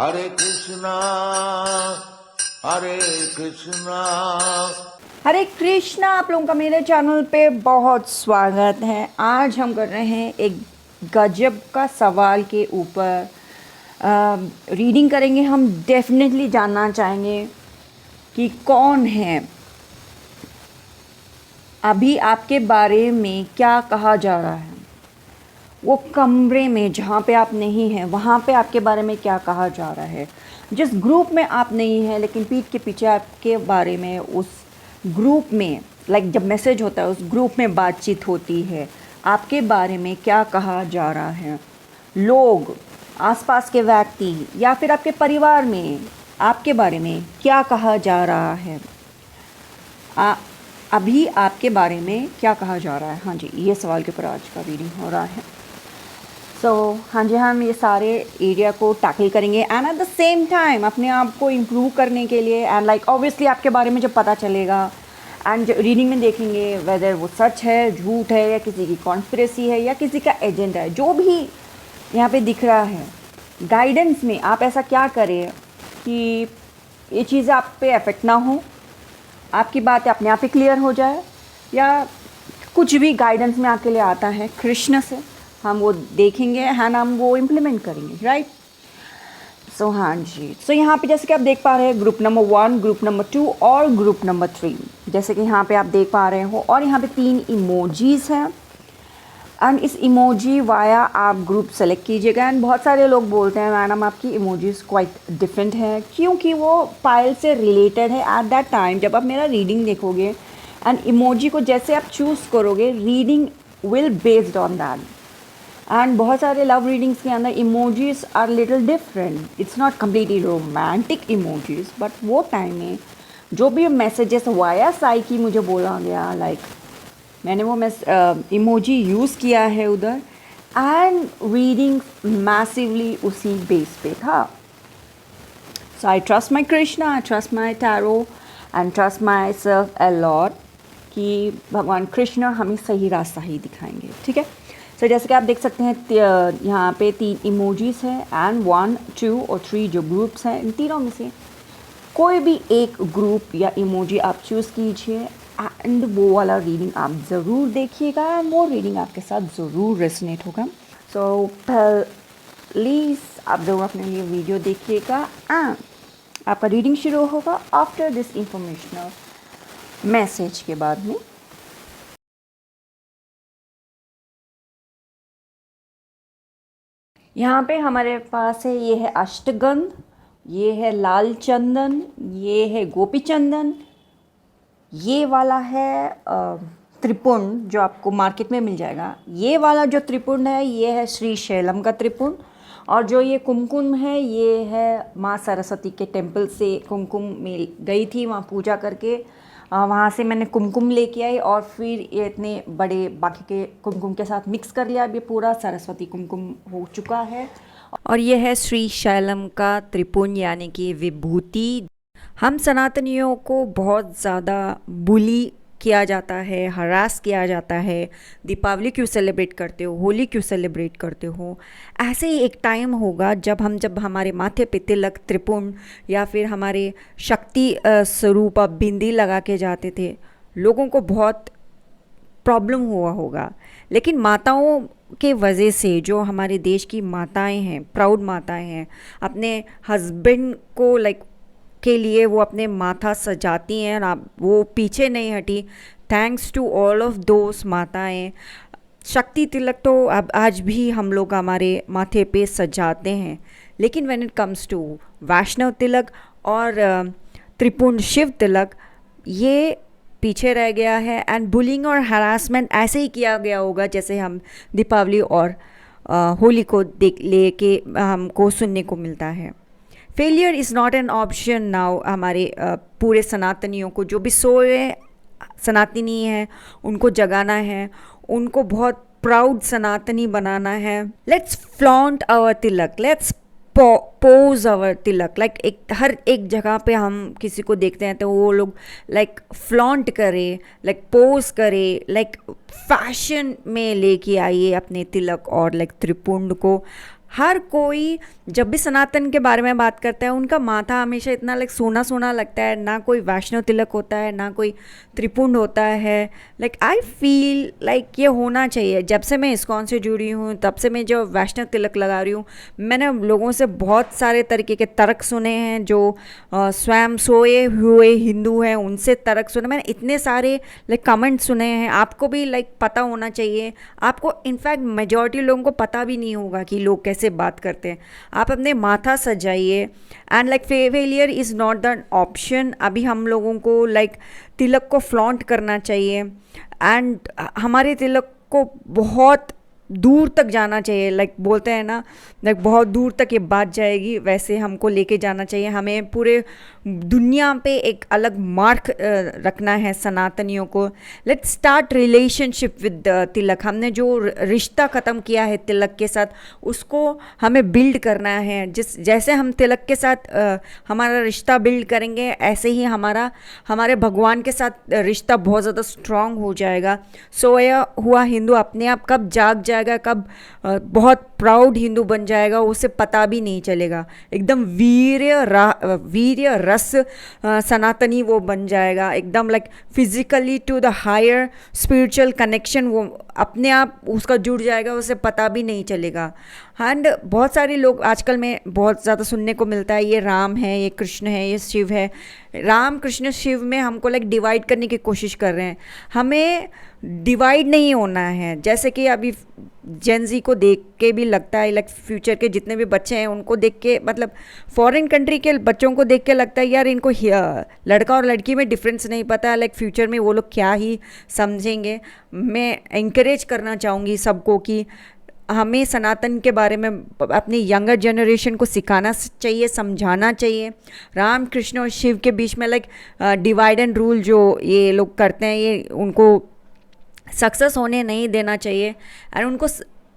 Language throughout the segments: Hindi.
हरे कृष्णा हरे कृष्णा। हरे कृष्णा। आप लोगों का मेरे चैनल पे बहुत स्वागत है। आज हम कर रहे हैं एक गजब का सवाल के ऊपर रीडिंग करेंगे। हम डेफिनेटली जानना चाहेंगे कि कौन है, अभी आपके बारे में क्या कहा जा रहा है, वो कमरे में जहाँ पे आप नहीं हैं वहाँ पे आपके बारे में क्या कहा जा रहा है, जिस ग्रुप में आप नहीं हैं लेकिन पीठ के पीछे आपके बारे में उस ग्रुप में जब मैसेज होता है उस ग्रुप में बातचीत होती है, आपके बारे में क्या कहा जा रहा है, लोग आसपास के व्यक्ति या फिर आपके परिवार में आपके बारे में क्या कहा जा रहा है, अभी आपके बारे में क्या कहा जा रहा है। हाँ जी, ये सवाल के ऊपर आज का रीडिंग हो रहा है। हाँ जी, हम ये सारे एरिया को टैकल करेंगे and at the same time अपने आप को इम्प्रूव करने के लिए एंड ऑब्वियसली आपके बारे में जब पता चलेगा एंड रीडिंग में देखेंगे वेदर वो सच है, झूठ है, या किसी की कॉन्स्पिरेसी है या किसी का एजेंडा है, जो भी यहाँ पे दिख रहा है गाइडेंस में आप ऐसा क्या करें कि ये चीज़ें आप पे अफेक्ट ना हो, आपकी बात अपने आप ही क्लियर हो जाए, या कुछ भी गाइडेंस में आपके लिए आता है कृष्ण से हम वो देखेंगे एंड हम वो इम्प्लीमेंट करेंगे, राइट। हाँ जी, यहाँ पे जैसे कि आप देख पा रहे हैं ग्रुप नंबर 1, ग्रुप नंबर 2 और ग्रुप नंबर 3, जैसे कि यहाँ पे आप देख पा रहे हो। और यहाँ पे 3 इमोजीज़ हैं एंड इस इमोजी वाया आप ग्रुप सेलेक्ट कीजिएगा। एंड बहुत सारे लोग बोलते हैं मैडम आपकी इमोजीज़ क्वाइट डिफरेंट है, क्योंकि वो पायल से रिलेटेड है। एट दैट टाइम जब आप मेरा रीडिंग देखोगे एंड इमोजी को जैसे आप चूज़ करोगे, reading will based on that. And बहुत सारे लव रीडिंग्स के अंदर emojis are little different, it's not completely romantic emojis, but वो टाइम में जो भी मैसेजेस वाया साई की मुझे बोला गया, मैंने वो इमोजी यूज़ किया है उधर एंड रीडिंग मैसिवली उसी बेस पे था। So I trust my Krishna, I trust my tarot and trust myself a lot कि भगवान कृष्ण हमें सही रास्ता ही दिखाएंगे, ठीक है। जैसे कि आप देख सकते हैं यहाँ पे 3 इमोजीज़ हैं एंड 1, 2 और 3 जो ग्रुप्स हैं, इन तीनों में से कोई भी एक ग्रुप या इमोजी आप चूज़ कीजिए एंड वो वाला रीडिंग आप ज़रूर देखिएगा एंड वो रीडिंग आपके साथ ज़रूर रेजोनेट होगा। प्लीज़ आप ज़रूर अपने लिए वीडियो देखिएगा एंड आपका रीडिंग शुरू होगा आफ्टर दिस इंफॉर्मेशनल मैसेज के बाद में। यहाँ पे हमारे पास है, ये है अष्टगंध, ये है लाल चंदन, ये है गोपी चंदन, ये वाला है त्रिपुंड जो आपको मार्केट में मिल जाएगा। ये वाला जो त्रिपुंड है ये है श्री शैलम का त्रिपुंड, और जो ये कुमकुम है ये है माँ सरस्वती के टेम्पल से कुमकुम में गई थी, वहाँ पूजा करके वहाँ से मैंने कुमकुम लेके आई और फिर ये इतने बड़े बाकी के कुमकुम के साथ मिक्स कर लिया। अब ये पूरा सरस्वती कुमकुम हो चुका है। और ये है श्री शैलम का त्रिपुंड यानी कि विभूति। हम सनातनियों को बहुत ज़्यादा बुली किया जाता है, हरास किया जाता है। दीपावली क्यों सेलिब्रेट करते हो, होली क्यों सेलिब्रेट करते हो। ऐसे ही एक टाइम होगा जब हमारे माथे पे तिलक, त्रिपुंड या फिर हमारे शक्ति स्वरूप बिंदी लगा के जाते थे, लोगों को बहुत प्रॉब्लम हुआ होगा। लेकिन माताओं के वजह से, जो हमारे देश की माताएं हैं, प्राउड माताएं हैं, अपने हस्बैंड को के लिए वो अपने माथा सजाती हैं और वो पीछे नहीं हटी। Thanks to all of those माताएं। शक्ति तिलक तो अब आज भी हम लोग हमारे माथे पे सजाते हैं, लेकिन व्हेन इट कम्स टू वैष्णव तिलक और त्रिपुंड शिव तिलक, ये पीछे रह गया है। एंड बुलिंग और हरासमेंट ऐसे ही किया गया होगा जैसे हम दीपावली और होली को लेके हमको सुनने को मिलता है। Failure is not an option now. हमारे पूरे सनातनियों को, जो भी सोए सनातनी हैं, उनको जगाना है, उनको बहुत प्राउड सनातनी बनाना है। Let's flaunt our tilak, let's pose our tilak. हर एक जगह पे हम किसी को देखते हैं तो वो लोग फ्लॉन्ट करे, पोज करे, फैशन में लेके आइए अपने तिलक और त्रिपुंड को। हर कोई जब भी सनातन के बारे में बात करता है उनका माथा हमेशा इतना लाइक सोना सोना लगता है, ना कोई वैष्णव तिलक होता है ना कोई त्रिपुंड होता है। लाइक आई फील लाइक ये होना चाहिए। जब से मैं इस्कॉन से जुड़ी हूँ तब से मैं जो वैष्णव तिलक लगा रही हूँ, मैंने लोगों से बहुत सारे तरीके के तर्क सुने हैं, जो स्वयं सोए हुए हिंदू हैं उनसे तर्क सुने, मैंने इतने सारे लाइक कमेंट सुने हैं। आपको भी लाइक पता होना चाहिए। आपको इनफैक्ट मेजॉरिटी लोगों को पता भी नहीं होगा कि लोग कैसे बात करते हैं। आप अपने माथा सजाइए and like failure is not the option. अभी हम लोगों को लाइक तिलक को फ्लॉन्ट करना चाहिए एंड हमारे तिलक को बहुत दूर तक जाना चाहिए। लाइक बोलते हैं ना, लाइक बहुत दूर तक ये बात जाएगी, वैसे हमको लेके जाना चाहिए। हमें पूरे दुनिया पे एक अलग मार्क रखना है सनातनियों को। लेट्स स्टार्ट रिलेशनशिप विद तिलक। हमने जो रिश्ता ख़त्म किया है तिलक के साथ, उसको हमें बिल्ड करना है। जैसे हम तिलक के साथ हमारा रिश्ता बिल्ड करेंगे, ऐसे ही हमारे भगवान के साथ रिश्ता बहुत ज़्यादा स्ट्रांग हो जाएगा। सोया हुआ हिंदू अपने आप कब जाग जाएगा, कब बहुत प्राउड हिंदू बन जाएगा, उसे पता भी नहीं चलेगा। एकदम वीर्य रस सनातनी वो बन जाएगा, एकदम like physically to the higher spiritual connection वो अपने आप उसका जुड़ जाएगा, उसे पता भी नहीं चलेगा। एंड बहुत सारे लोग आजकल में बहुत ज़्यादा सुनने को मिलता है, ये राम है, ये कृष्ण है, ये शिव है। राम कृष्ण शिव में हमको लाइक डिवाइड करने की कोशिश कर रहे हैं। हमें डिवाइड नहीं होना है। जैसे कि अभी जेनजी को देख के भी लगता है, लाइक फ्यूचर के जितने भी बच्चे हैं उनको देख के, मतलब फॉरेन कंट्री के बच्चों को देख के लगता है यार इनको लड़का और लड़की में डिफरेंस नहीं पता है, लाइक फ्यूचर में वो लोग क्या ही समझेंगे। मैं इंकरेज करना चाहूँगी सबको कि हमें सनातन के बारे में अपनी यंगर जनरेशन को सिखाना चाहिए, समझाना चाहिए। राम कृष्ण और शिव के बीच में लाइक डिवाइड एंड रूल जो ये लोग करते हैं, ये उनको सक्सेस होने नहीं देना चाहिए। एंड उनको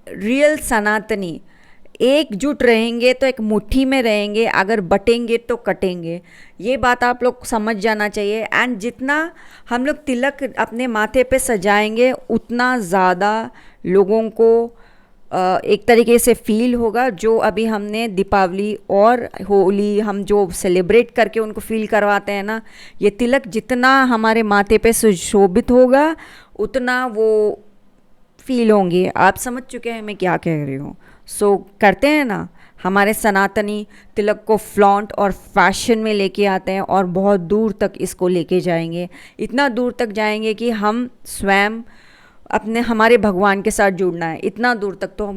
रियल सनातनी एकजुट रहेंगे तो एक मुट्ठी में रहेंगे, अगर बटेंगे तो कटेंगे। ये बात आप लोग समझ जाना चाहिए। एंड जितना हम लोग तिलक अपने माथे पे सजाएंगे उतना ज़्यादा लोगों को एक तरीके से फील होगा। जो अभी हमने दीपावली और होली हम जो सेलिब्रेट करके उनको फील करवाते हैं ना, ये तिलक जितना हमारे माथे पे सुशोभित होगा उतना वो फील होंगे। आप समझ चुके हैं मैं क्या कह रही हूँ। सो करते हैं ना, हमारे सनातनी तिलक को फ्लॉन्ट और फैशन में लेके आते हैं और बहुत दूर तक इसको लेके जाएंगे। इतना दूर तक जाएंगे कि हम स्वयं हमारे भगवान के साथ जुड़ना है। इतना दूर तक तो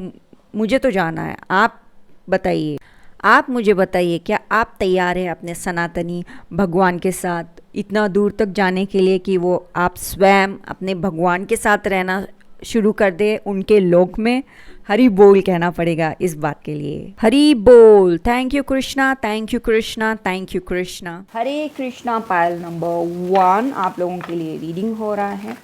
मुझे तो जाना है। आप बताइए, आप मुझे बताइए, क्या आप तैयार हैं अपने सनातनी भगवान के साथ इतना दूर तक जाने के लिए कि वो आप स्वयं अपने भगवान के साथ रहना शुरू कर दे, उनके लोक में। हरि बोल कहना पड़ेगा इस बात के लिए। हरि बोल। Thank you Krishna, thank you Krishna, thank you Krishna. Hare Krishna Payal number 1 आप लोगों के लिए रीडिंग हो रहा है।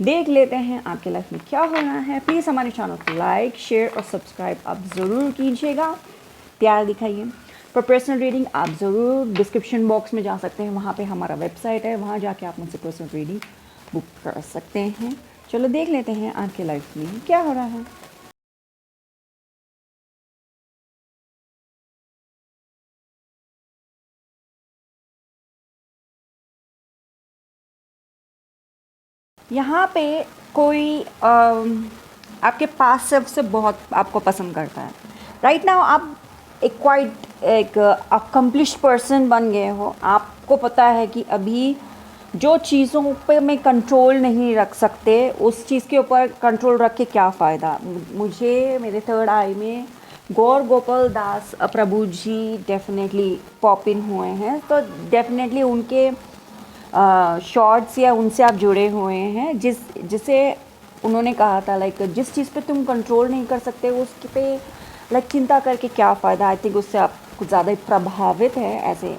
देख लेते हैं आपके लाइफ में क्या होना है। प्लीज़ हमारे चैनल को लाइक शेयर और सब्सक्राइब आप ज़रूर कीजिएगा, प्यार दिखाइए। फॉर पर्सनल रीडिंग आप ज़रूर डिस्क्रिप्शन बॉक्स में जा सकते हैं, वहाँ पे हमारा वेबसाइट है, वहाँ जाके आप मुझसे पर्सनल रीडिंग बुक कर सकते हैं। चलो देख लेते हैं आपके लाइफ में क्या हो रहा है। यहाँ पे कोई आपके पास से बहुत आपको पसंद करता है। राइट नाउ आप एक अकम्प्लिश्ड पर्सन बन गए हो। आपको पता है कि अभी जो चीज़ों पे मैं कंट्रोल नहीं रख सकते, उस चीज़ के ऊपर कंट्रोल रख के क्या फ़ायदा। मुझे मेरे थर्ड आई में गौर गोपाल दास प्रभु जी डेफिनेटली पॉप इन हुए हैं, तो डेफिनेटली उनके शॉर्ट्स या उनसे आप जुड़े हुए हैं, जिसे उन्होंने कहा था लाइक जिस चीज़ पे तुम कंट्रोल नहीं कर सकते उसके पे लाइक चिंता करके क्या फ़ायदा। आई थिंक उससे आप कुछ ज़्यादा ही प्रभावित है, ऐसे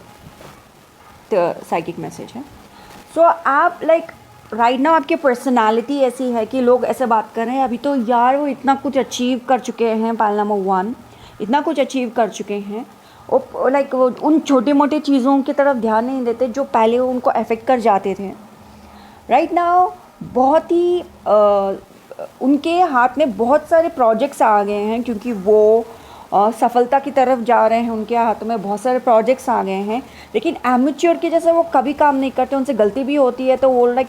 साइकिक मैसेज है। सो आप लाइक राइट नाउ आपकी पर्सनालिटी ऐसी है कि लोग ऐसे बात कर रहे हैं अभी तो यार वो इतना कुछ अचीव कर चुके हैं, पायल नंबर 1 इतना कुछ अचीव कर चुके हैं, और लाइक वो उन छोटे मोटे चीज़ों की तरफ ध्यान नहीं देते जो पहले उनको अफेक्ट कर जाते थे। राइट नाउ बहुत ही उनके हाथ में बहुत सारे प्रोजेक्ट्स आ गए हैं, क्योंकि वो और सफलता की तरफ जा रहे हैं, उनके हाथों में बहुत सारे प्रोजेक्ट्स आ गए हैं, लेकिन एमेच्योर के जैसे वो कभी काम नहीं करते, उनसे गलती भी होती है तो वो लाइक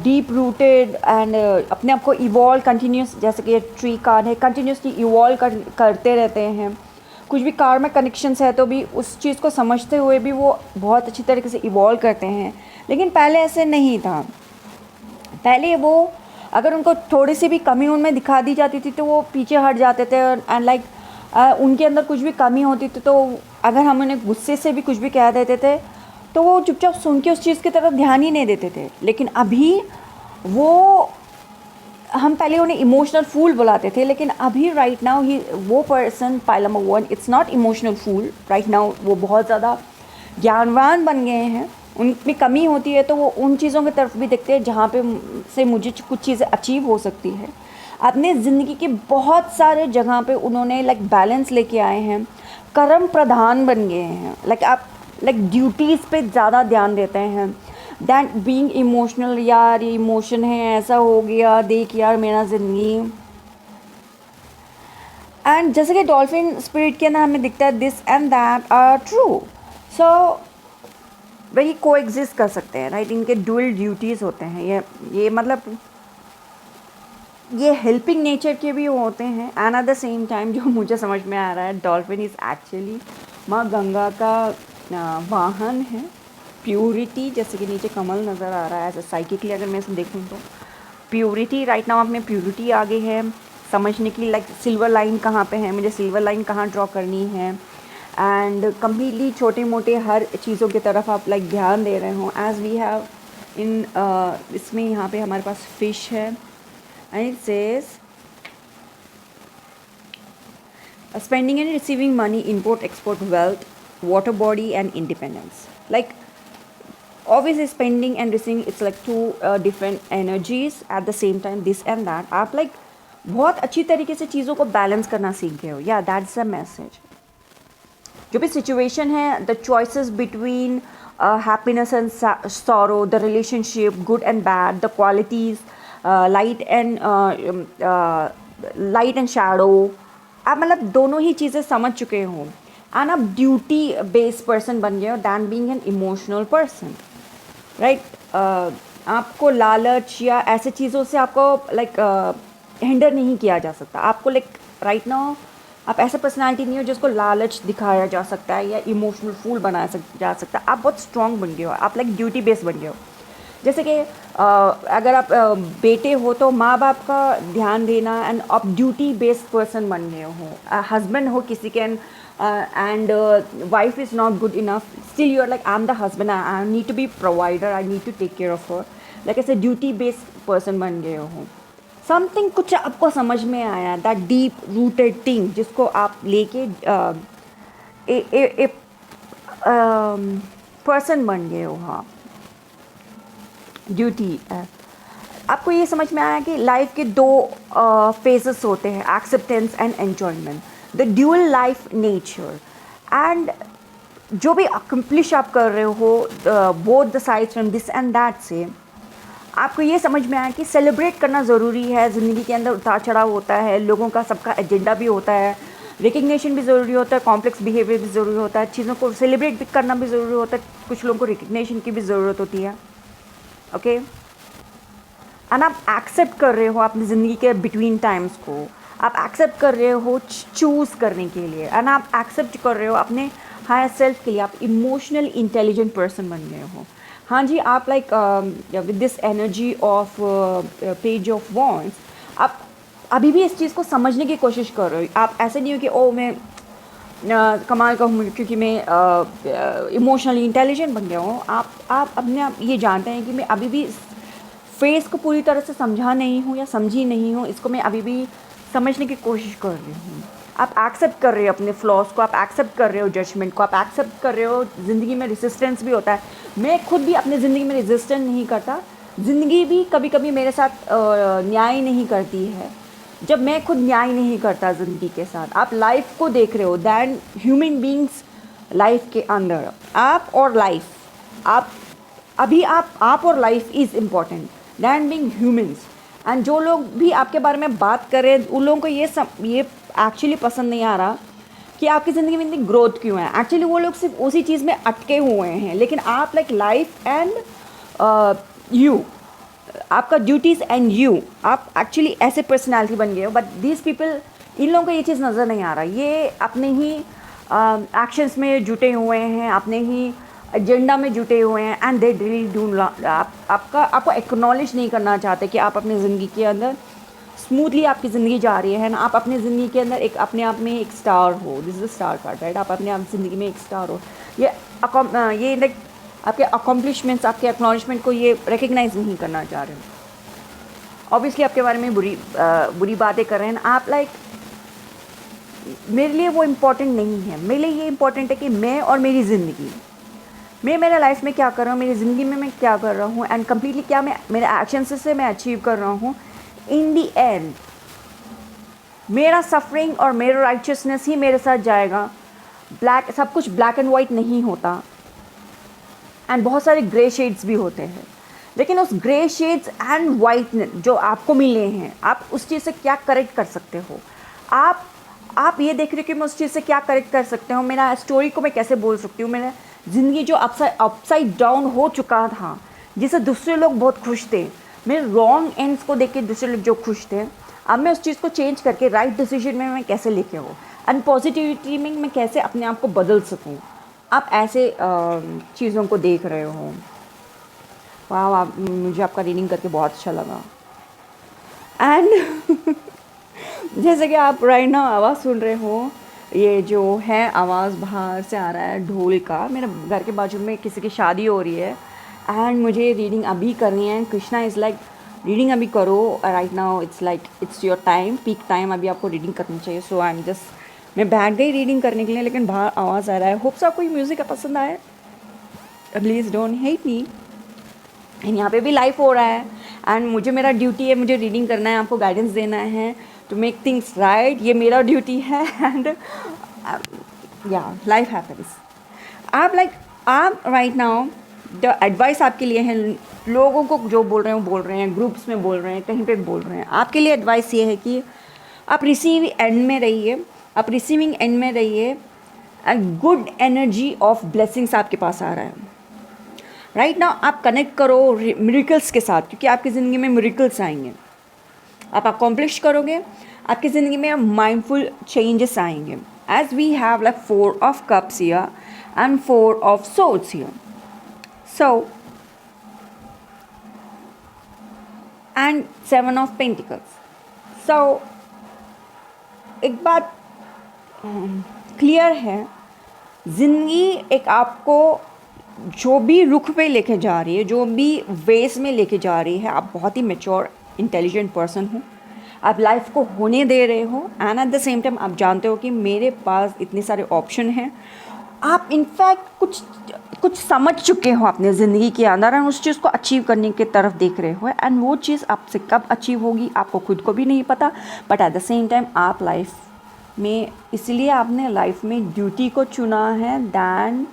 डीप रूटेड एंड अपने आप को इवॉल्व कंटिन्यूस, जैसे कि ट्री कार्ड है, कंटिन्यूसली इवॉल्व करते रहते हैं। कुछ भी कार में कनेक्शंस है तो भी उस चीज़ को समझते हुए भी वो बहुत अच्छी तरीके से इवॉल्व करते हैं। लेकिन पहले ऐसे नहीं था। पहले वो अगर उनको थोड़ी सी भी कमी उनमें दिखा दी जाती थी तो वो पीछे हट जाते थे, एंड लाइक उनके अंदर कुछ भी कमी होती थी तो अगर हम उन्हें गुस्से से भी कुछ भी कह देते थे तो वो चुपचाप सुन के उस चीज़ की तरफ ध्यान ही नहीं देते थे। लेकिन अभी वो, हम पहले उन्हें इमोशनल फूल बुलाते थे, लेकिन अभी राइट नाउ ही वो person pile number 1 it's not emotional fool. Right now वो बहुत ज़्यादा ज्ञानवान बन गए हैं। उनमें कमी होती है तो वो उन चीज़ों की तरफ भी देखते हैं जहाँ पे से मुझे कुछ चीज़ें अचीव हो सकती है। अपने ज़िंदगी के बहुत सारे जगह पे उन्होंने लाइक बैलेंस लेके आए हैं, कर्म प्रधान बन गए हैं। लाइक आप लाइक ड्यूटीज़ पे ज़्यादा ध्यान देते हैं दैन बीइंग इमोशनल। यार ये इमोशन है, ऐसा हो गया, देख यार मेरा ज़िंदगी। एंड जैसे कि डॉल्फिन स्पिरिट के अंदर हमें दिखता है this and that are true. So वही को एग्जिस्ट कर सकते हैं, राइट। इनके डुअल ड्यूटीज़ होते हैं। ये मतलब ये हेल्पिंग नेचर के भी होते हैं and at the same time जो मुझे समझ में आ रहा है, डॉल्फिन इज़ एक्चुअली माँ गंगा का वाहन है। प्योरिटी, जैसे कि नीचे कमल नज़र आ रहा है, एज ए साइकिकली अगर मैं इसे देखूँ तो प्योरिटी राइट नाउ अपने प्योरिटी आगे है समझने की। लाइक सिल्वर लाइन कहाँ पे है, मुझे सिल्वर लाइन कहाँ ड्रॉ करनी है, एंड कम्प्लीटली छोटे मोटे हर चीज़ों की तरफ आप लाइक ध्यान दे रहे हो। एज वी हैव इन इसमें यहाँ पे हमारे पास फिश है and it says spending and receiving money, import export, wealth, water body and independence. Like obviously spending and receiving, it's like two different energies at the same time, this and that. आप like बहुत अच्छी तरीके से चीज़ों को बैलेंस करना सीख गए हो। या दैट्स द मैसेज। जो भी सिचुएशन है, the choices between happiness and sorrow, the relationship good and bad, the qualities light and shadow, आप मतलब दोनों ही चीज़ें समझ चुके हो एंड आप ड्यूटी बेस्ड पर्सन बन गए हो than being an emotional person, right. आपको लालच या ऐसे चीज़ों से आपको लाइक हिंडर नहीं किया जा सकता। आपको लाइक राइट नाउ आप ऐसा पर्सनालिटी नहीं हो जिसको लालच दिखाया जा सकता है या इमोशनल फूल बनाया जा सकता है। आप बहुत स्ट्रॉन्ग बन गए हो, आप लाइक ड्यूटी बेस्ड बन गए हो। जैसे कि अगर आप बेटे हो तो माँ बाप का ध्यान देना, एंड आप ड्यूटी बेस्ड पर्सन बन गए हो। हस्बैंड हो किसी के and wife is not good enough, still you are like I am the husband, I need to be provider, I need to take care of her. Like ऐसे ड्यूटी बेस्ड पर्सन बन गए हो। समथिंग कुछ आपको समझ में आया, दैट डीप रूटेड थिंग जिसको आप लेके पर्सन बन गए हो। हाँ, ड्यूटी। आपको ये समझ में आया कि लाइफ के दो फेजेस होते हैं, acceptance and enjoyment, the dual life nature. And जो भी अकम्प्लिश आप कर रहे हो both the sides from this and that से, आपको ये समझ में आया कि सेलिब्रेट करना ज़रूरी है। ज़िंदगी के अंदर उतार चढ़ाव होता है, लोगों का सबका एजेंडा भी होता है, रिकग्निशन भी ज़रूरी होता है, कॉम्प्लेक्स बिहेवियर भी ज़रूरी होता है, चीज़ों को सेलिब्रेट भी करना भी ज़रूरी होता है, कुछ लोगों को रिकग्निशन की भी ज़रूरत होती है। ओके, एंड आप एक्सेप्ट कर रहे हो अपनी ज़िंदगी के बिटवीन टाइम्स को, आप एक्सेप्ट कर रहे हो चूज़ करने के लिए, एंड आप एक्सेप्ट कर रहे हो अपने हायर सेल्फ के लिए। आप इमोशनल इंटेलिजेंट पर्सन बन गए हो। हाँ जी, आप like with this energy of page of wands, आप अभी भी इस चीज़ को समझने की कोशिश कर रहे हो। आप ऐसे नहीं हो कि ओ मैं कमाल का हूँ क्योंकि मैं इमोशनली इंटेलिजेंट बन गया हूँ। आप अपने आप ये जानते हैं कि मैं अभी भी फेस को पूरी तरह से समझा नहीं हूँ या समझी नहीं हूँ, इसको मैं अभी भी समझने की कोशिश कर रही हूँ। आप एक्सेप्ट कर रहे हो अपने फ्लॉज को, आप एक्सेप्ट कर रहे हो जजमेंट को, आप एक्सेप्ट कर रहे हो ज़िंदगी में रेजिस्टेंस भी होता है। मैं खुद भी अपनी ज़िंदगी में रेजिस्टेंस नहीं करता, ज़िंदगी भी कभी कभी मेरे साथ न्याय नहीं करती है। जब मैं खुद न्याय नहीं करता ज़िंदगी के साथ, आप लाइफ को देख रहे हो, दैन ह्यूमन बींग्स लाइफ के अंदर आप और लाइफ, आप और life is important than being humans. And जो लोग भी आपके बारे में बात कर रहे हैं उन लोगों को ये एक्चुअली पसंद नहीं आ रहा कि आपकी ज़िंदगी में इतनी ग्रोथ क्यों है। एक्चुअली वो लोग सिर्फ उसी चीज़ में अटके हुए हैं, लेकिन आप लाइक लाइफ एंड यू, आपका ड्यूटीज़ एंड यू, आप एक्चुअली ऐसे पर्सनालिटी बन गए हो। बट दीज पीपल, इन लोगों को ये चीज़ नज़र नहीं आ रहा। ये अपने ही एक्शंस में जुटे हुए हैं, अपने ही एजेंडा में जुटे हुए हैं, एंड दे रियली डू आपको एक्नॉलेज नहीं करना चाहते कि आप अपनी ज़िंदगी के अंदर स्मूथली आपकी ज़िंदगी जा रही है ना। आप अपनी ज़िंदगी के अंदर एक अपने आप में एक स्टार हो। This is the star card, right. आप अपने आप ज़िंदगी में एक स्टार हो। ये लाइक आपके अकॉम्प्लिशमेंट्स, आपके एक्नॉलेजमेंट को ये रिकग्नाइज नहीं करना चाह रहे हैं। ऑब्वियसली आपके बारे में बुरी बातें कर रहे हैं। आप लाइक, मेरे लिए वो इम्पोर्टेंट नहीं है। मेरे लिए ये इम्पोर्टेंट है कि मैं और मेरी ज़िंदगी, मैं मेरे लाइफ में क्या कर रहा हूँ, मेरी ज़िंदगी में मैं क्या कर रहा हूँ, एंड कम्प्लीटली क्या मैं मेरे एक्शन से मैं अचीव कर रहा हूँ। इन दी एंड मेरा सफरिंग और मेरा राइचियसनेस ही मेरे साथ जाएगा। सब कुछ ब्लैक एंड वाइट नहीं होता, एंड बहुत सारे ग्रे शेड्स भी होते हैं। लेकिन उस ग्रे शेड्स एंड वाइट जो आपको मिले हैं, आप उस चीज़ से क्या करेक्ट कर सकते हो। आप ये देख रहे हो कि मैं उस चीज़ से क्या करेक्ट कर सकते हो, मेरा स्टोरी को मैं कैसे बोल सकती हूँ। मेरा ज़िंदगी जो अपसाइड डाउन हो चुका था, जिससे दूसरे लोग बहुत खुश थे, मेरे रॉन्ग एंड्स को देख के दूसरे लोग जो खुश थे, अब मैं उस चीज़ को चेंज करके राइट डिसीजन में मैं कैसे लेके आऊँ, एंड पॉजिटिविटी में मैं कैसे अपने आप को बदल सकूँ। आप ऐसे चीज़ों को देख रहे हो। वाह, मुझे आपका रीडिंग करके बहुत अच्छा लगा। एंड जैसे कि आप राइट नाउ आवाज़ सुन रहे हो, ये जो है आवाज़ बाहर से आ रहा है ढोल का। मेरे घर के बाजू में किसी की शादी हो रही है, एंड मुझे रीडिंग अभी करनी है। कृष्णा इज़ लाइक, रीडिंग अभी करो, right now it's like it's your time, peak time, अभी आपको रीडिंग करनी चाहिए। सो आई एम जस्ट, मैं बैठ गई रीडिंग करने के लिए, लेकिन बाहर आवाज़ आ रहा है। होप्स आपको म्यूज़िक पसंद आए, please don't hate me. And यहाँ पे भी लाइफ हो रहा है, एंड मुझे, मेरा ड्यूटी है, मुझे रीडिंग करना है, आपको गाइडेंस देना है टू मेक थिंग्स राइट। ये मेरा ड्यूटी है, एंड या लाइफ हैपेंस। आप राइट नाउ द एडवाइस आपके लिए है, लोगों को जो बोल रहे हैं वो बोल रहे हैं, ग्रुप्स में बोल रहे हैं, कहीं पे बोल रहे हैं। आपके लिए एडवाइस ये है कि आप रिसीविंग एंड में रहिए, आप रिसीविंग एंड में रहिए, and good energy of blessings आपके पास आ रहा है। राइट नाउ आप कनेक्ट करो मिरेकल्स के साथ, क्योंकि आपकी ज़िंदगी में मिरेकल्स आएंगे। आप अकॉम्प्लिश करोगे, आपकी ज़िंदगी में माइंडफुल चेंजेस आएंगे। As we have like 4 of Cups here and 4 of Swords here. So, and 7 of Pentacles. So, एक बात क्लियर है, ज़िंदगी एक आपको जो भी रुख पे लेके जा रही है, जो भी वेस में लेके जा रही है, आप बहुत ही मैच्योर इंटेलिजेंट पर्सन हो। आप लाइफ को होने दे रहे हो, and at the same time आप जानते हो कि मेरे पास इतने सारे ऑप्शन हैं। आप इनफैक्ट कुछ समझ चुके हो अपने ज़िंदगी के अंदर, एंड उस चीज़ को अचीव करने की तरफ देख रहे हो, एंड वो चीज़ आपसे कब अचीव होगी आपको खुद को भी नहीं पता। But at the same time आप लाइफ में, इसलिए आपने लाइफ में ड्यूटी को चुना है दैन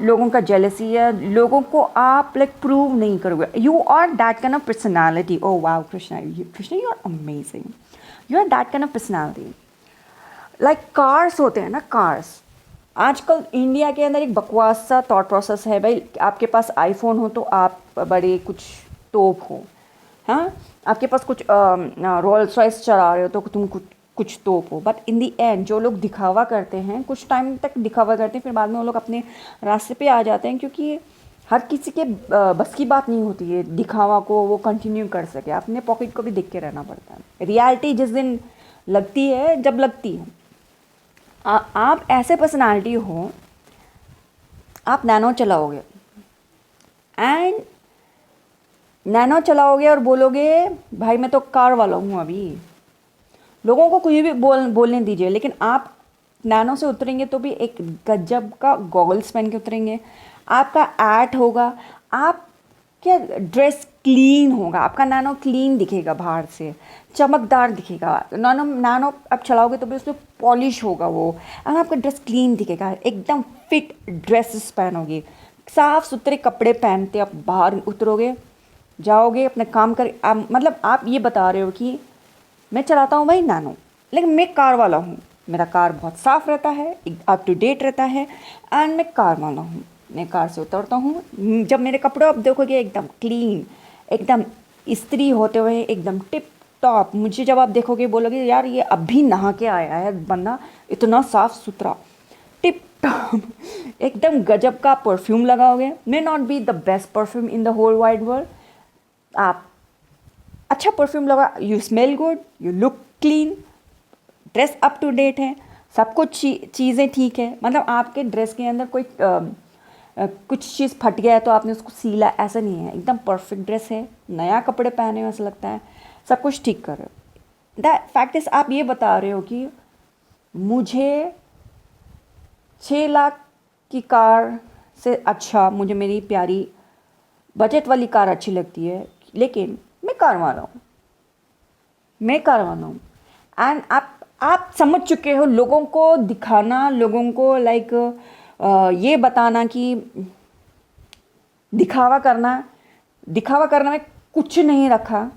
लोगों का जेलसी है, लोगों को आप लाइक प्रूव नहीं करोगे। You are that kind of personality. Oh wow Krishna, you are amazing. You are that kind of personality. Like cars होते हैं ना, कार्स आजकल इंडिया के अंदर एक बकवास सा थॉट प्रोसेस है भाई। आपके पास आईफोन हो तो आप बड़े कुछ टॉप हो, हाँ, आपके पास कुछ रोल्स रॉयस चला रहे हो तो तुम कुछ तोप हो। बट इन दी एंड जो लोग दिखावा करते हैं, कुछ टाइम तक दिखावा करते हैं, फिर बाद में वो लोग अपने रास्ते पे आ जाते हैं, क्योंकि हर किसी के बस की बात नहीं होती है दिखावा को वो कंटिन्यू कर सके। अपने पॉकेट को भी देख के रहना पड़ता है। रियलिटी जिस दिन लगती है, जब लगती है, आप ऐसे पर्सनालिटी हो, आप नैनो चलाओगे, एंड नैनो चलाओगे और बोलोगे भाई मैं तो कार वाला हूँ, अभी लोगों को कुछ भी बोलने दीजिए, लेकिन आप नैनो से उतरेंगे तो भी एक गजब का गॉगल्स पहन के उतरेंगे, आपका ऐट होगा, आप क्या ड्रेस क्लीन होगा, आपका नैनो क्लीन दिखेगा, बाहर से चमकदार दिखेगा। नैनो आप चलाओगे तो भी उसमें पॉलिश होगा वो, और आपका ड्रेस क्लीन दिखेगा, एकदम फिट ड्रेसेस पहनोगे, साफ़ सुथरे कपड़े पहनते आप बाहर उतरोगे, जाओगे अपने काम कर। मतलब आप ये बता रहे हो कि मैं चलाता हूँ भाई नैनो, लेकिन मैं कार वाला हूँ। मेरा कार बहुत साफ़ रहता है, अप टू डेट रहता है, एंड मैं कार वाला हूँ। मैं कार से उतरता हूँ, जब मेरे कपड़े आप देखोगे एकदम क्लीन, एकदम इस्त्री होते हुए एकदम टिप टॉप। मुझे जब आप देखोगे बोलोगे यार ये अभी नहा के आया है बंदा, इतना साफ़ सुथरा टिप टॉप एकदम गजब का परफ्यूम लगाओगे। May not be the best perfume in the whole wide world, आप अच्छा परफ्यूम लगा, you smell good, you look clean, dress up to date है, सब कुछ चीज़ें ठीक है। मतलब आपके ड्रेस के अंदर कोई कुछ चीज़ फट गया है तो आपने उसको सीला, ऐसा नहीं है, एकदम परफेक्ट ड्रेस है, नया कपड़े पहने हो ऐसा लगता है, सब कुछ ठीक कर रहे हो। द फैक्ट इज़ आप ये बता रहे हो कि मुझे 6 लाख की कार से अच्छा मुझे मेरी प्यारी बजट वाली कार अच्छी लगती है, लेकिन मैं कार वाला हूँ, मैं कार वाला हूँ। एंड आप समझ चुके हो लोगों को दिखाना, लोगों को लाइक ये बताना कि दिखावा करना में कुछ नहीं रखा,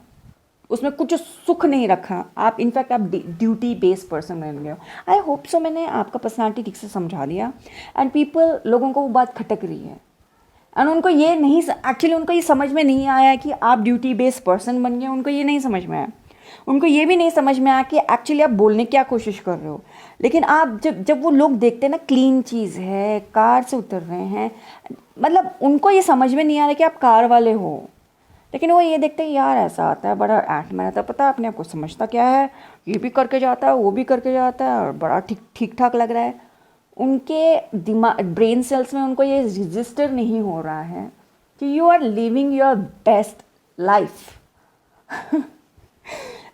उसमें कुछ सुख नहीं रखा। आप इनफैक्ट आप ड्यूटी बेस्ड पर्सन बन गए हो। आई होप सो मैंने आपका पर्सनालिटी ठीक से समझा दिया। एंड पीपल, लोगों को वो बात खटक रही है, एंड उनको ये नहीं, एक्चुअली उनको ये समझ में नहीं आया कि आप ड्यूटी बेस्ड पर्सन बन गए। उनको ये नहीं समझ में आया, उनको ये भी नहीं समझ में आया कि एक्चुअली आप बोलने क्या कोशिश कर रहे हो। लेकिन आप जब वो लोग देखते हैं ना, क्लीन चीज़ है, कार से उतर रहे हैं, मतलब उनको ये समझ में नहीं आ रहा कि आप कार वाले हो, लेकिन वो ये देखते हैं यार ऐसा आता है, बड़ा ऐट में रहता है, पता है अपने आप को समझता क्या है, ये भी करके जाता है, वो भी करके जाता है, और बड़ा ठीक ठाक लग रहा है। उनके दिमाग, ब्रेन सेल्स में उनको ये रजिस्टर नहीं हो रहा है कि you are living your best life.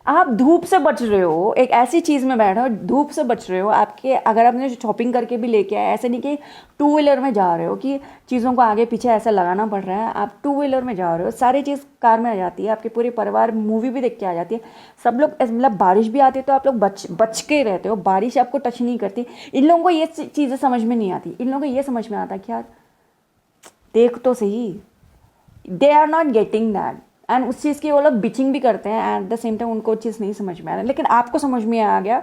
आप धूप से बच रहे हो, एक ऐसी चीज़ में बैठे हो, धूप से बच रहे हो। आपके अगर आपने शॉपिंग करके भी लेके आए, ऐसे नहीं कि टू व्हीलर में जा रहे हो कि चीज़ों को आगे पीछे ऐसा लगाना पड़ रहा है। आप टू व्हीलर में जा रहे हो, सारी चीज़ कार में आ जाती है, आपके पूरे परिवार मूवी भी देख के आ जाती है, सब लोग, मतलब बारिश भी आती है तो आप लोग बच के रहते हो, बारिश आपको टच नहीं करती। इन लोगों को ये चीज़ें समझ में नहीं आती, इन लोगों को ये समझ में आता कि यार देख तो सही, they are not getting that. And उस चीज़ की वो लोग बिचिंग भी करते हैं, एट द सेम टाइम उनको चीज़ नहीं समझ में आ रहा। लेकिन आपको समझ में आ गया,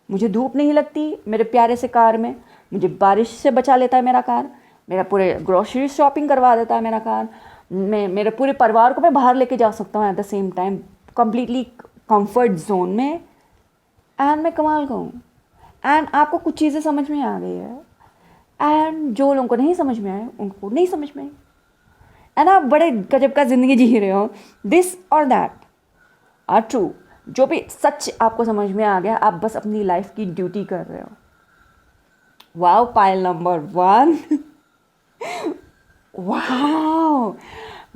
मुझे धूप नहीं लगती मेरे प्यारे से कार में, मुझे बारिश से बचा लेता है मेरा कार, मेरा पूरे ग्रोसरी शॉपिंग करवा देता है मेरा कार, मेरे पूरे परिवार को मैं बाहर लेके जा सकता हूँ eight the same time, completely comfort zone में, एंड मैं कमाल का हूँ। एंड आपको कुछ चीज़ें समझ में आ गई है, एंड जो लोगों को नहीं समझ में आए उनको नहीं समझ में आई, एंड आप बड़े गजब का ज़िंदगी जी रहे हो। दिस और दैट आर ट्रू। जो भी सच आपको समझ में आ गया, आप बस अपनी लाइफ की ड्यूटी कर रहे हो। Wow, pile number 1। वाओ,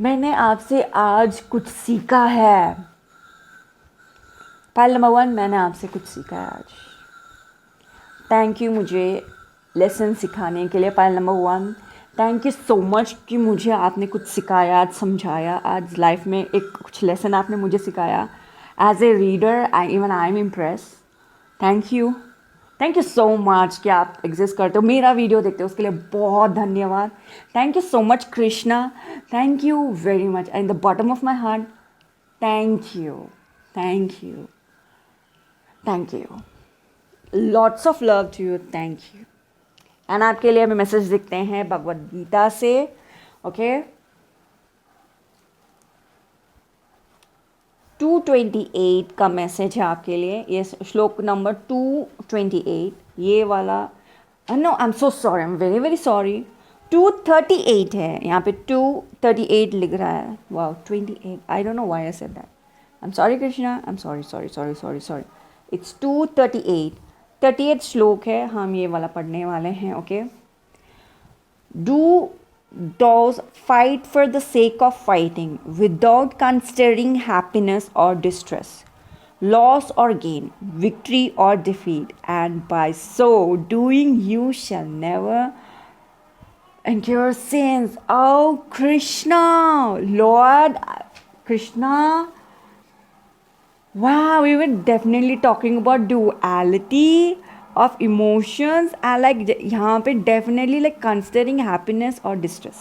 मैंने आपसे आज कुछ सीखा है। पायल नंबर 1, मैंने आपसे कुछ सीखा है आज। थैंक यू मुझे लेसन सिखाने के लिए पायल number 1। Thank you so much कि मुझे आपने कुछ सिखाया, आज समझाया, आज लाइफ में एक कुछ लेसन आपने मुझे सिखाया। As a reader I am impress. Thank you so much कि आप एग्जिस्ट करते हो, मेरा वीडियो देखते हो, उसके लिए बहुत धन्यवाद। Thank you so much Krishna, thank you very much in the bottom of my heart. Thank you lots of love to you, thank you. And आपके लिए हमें मैसेज दिखते हैं भगवद गीता से, ओके। 228 का मैसेज है आपके लिए, ये श्लोक नंबर 228, ये वाला, no I am so sorry, I am very very sorry, 238 है यहाँ पे, 238 लिख रहा है। Wow, 28, I don't know why I said that, I am sorry Krishna, I am sorry. It's 238, 38 श्लोक है, हम ये वाला पढ़ने वाले हैं, okay. Do those fight for the sake of fighting without considering happiness or distress, loss or gain, victory or defeat, and by so doing you shall never incur sins. Oh Krishna, Lord Krishna. Wow, we were definitely talking about duality of emotions, and like यहाँ पे definitely like considering happiness or distress,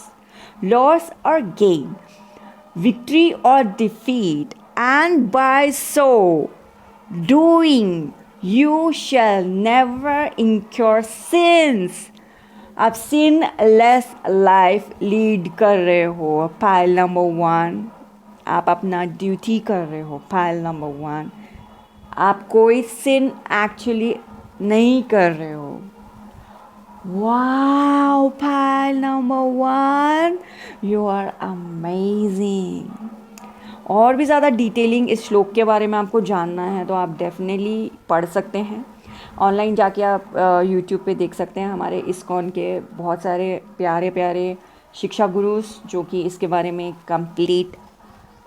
loss or gain, victory or defeat, and by so doing, you shall never incur sins. आप sinless life लीड कर रहे हो, पायल नंबर 1. आप अपना ड्यूटी कर रहे हो, पायल नंबर 1. आप कोई sin एक्चुअली नहीं कर रहे हो. Wow, pile number 1, you are amazing. और भी ज़्यादा डिटेलिंग इस श्लोक के बारे में आपको जानना है तो आप डेफिनेटली पढ़ सकते हैं. ऑनलाइन जाके आप यूट्यूब पे देख सकते हैं. हमारे इस्कॉन के बहुत सारे प्यारे प्यारे शिक्षा गुरुस जो कि इसके बारे में कंप्लीट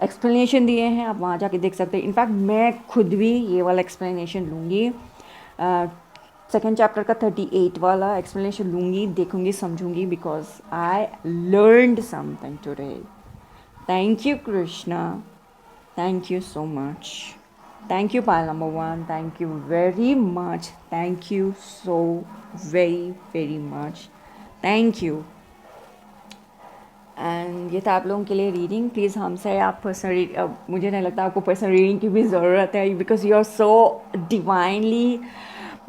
एक्सप्लेनेशन दिए हैं. आप वहाँ जाके देख सकते हैं. इनफैक्ट मैं खुद भी ये वाला एक्सप्लेनेशन लूँगी, सेकेंड चैप्टर का 38 वाला एक्सप्लेनेशन लूँगी, देखूँगी, समझूँगी, because I learned something today. Thank you Krishna, thank you so much. Thank you, pile number 1. Thank you very much. Thank you so very much. Thank you. And ये था आप लोगों के लिए रीडिंग. प्लीज़ हमसे आप पर्सनल, मुझे नहीं लगता आपको पर्सनल रीडिंग की भी ज़रूरत है, because you are so divinely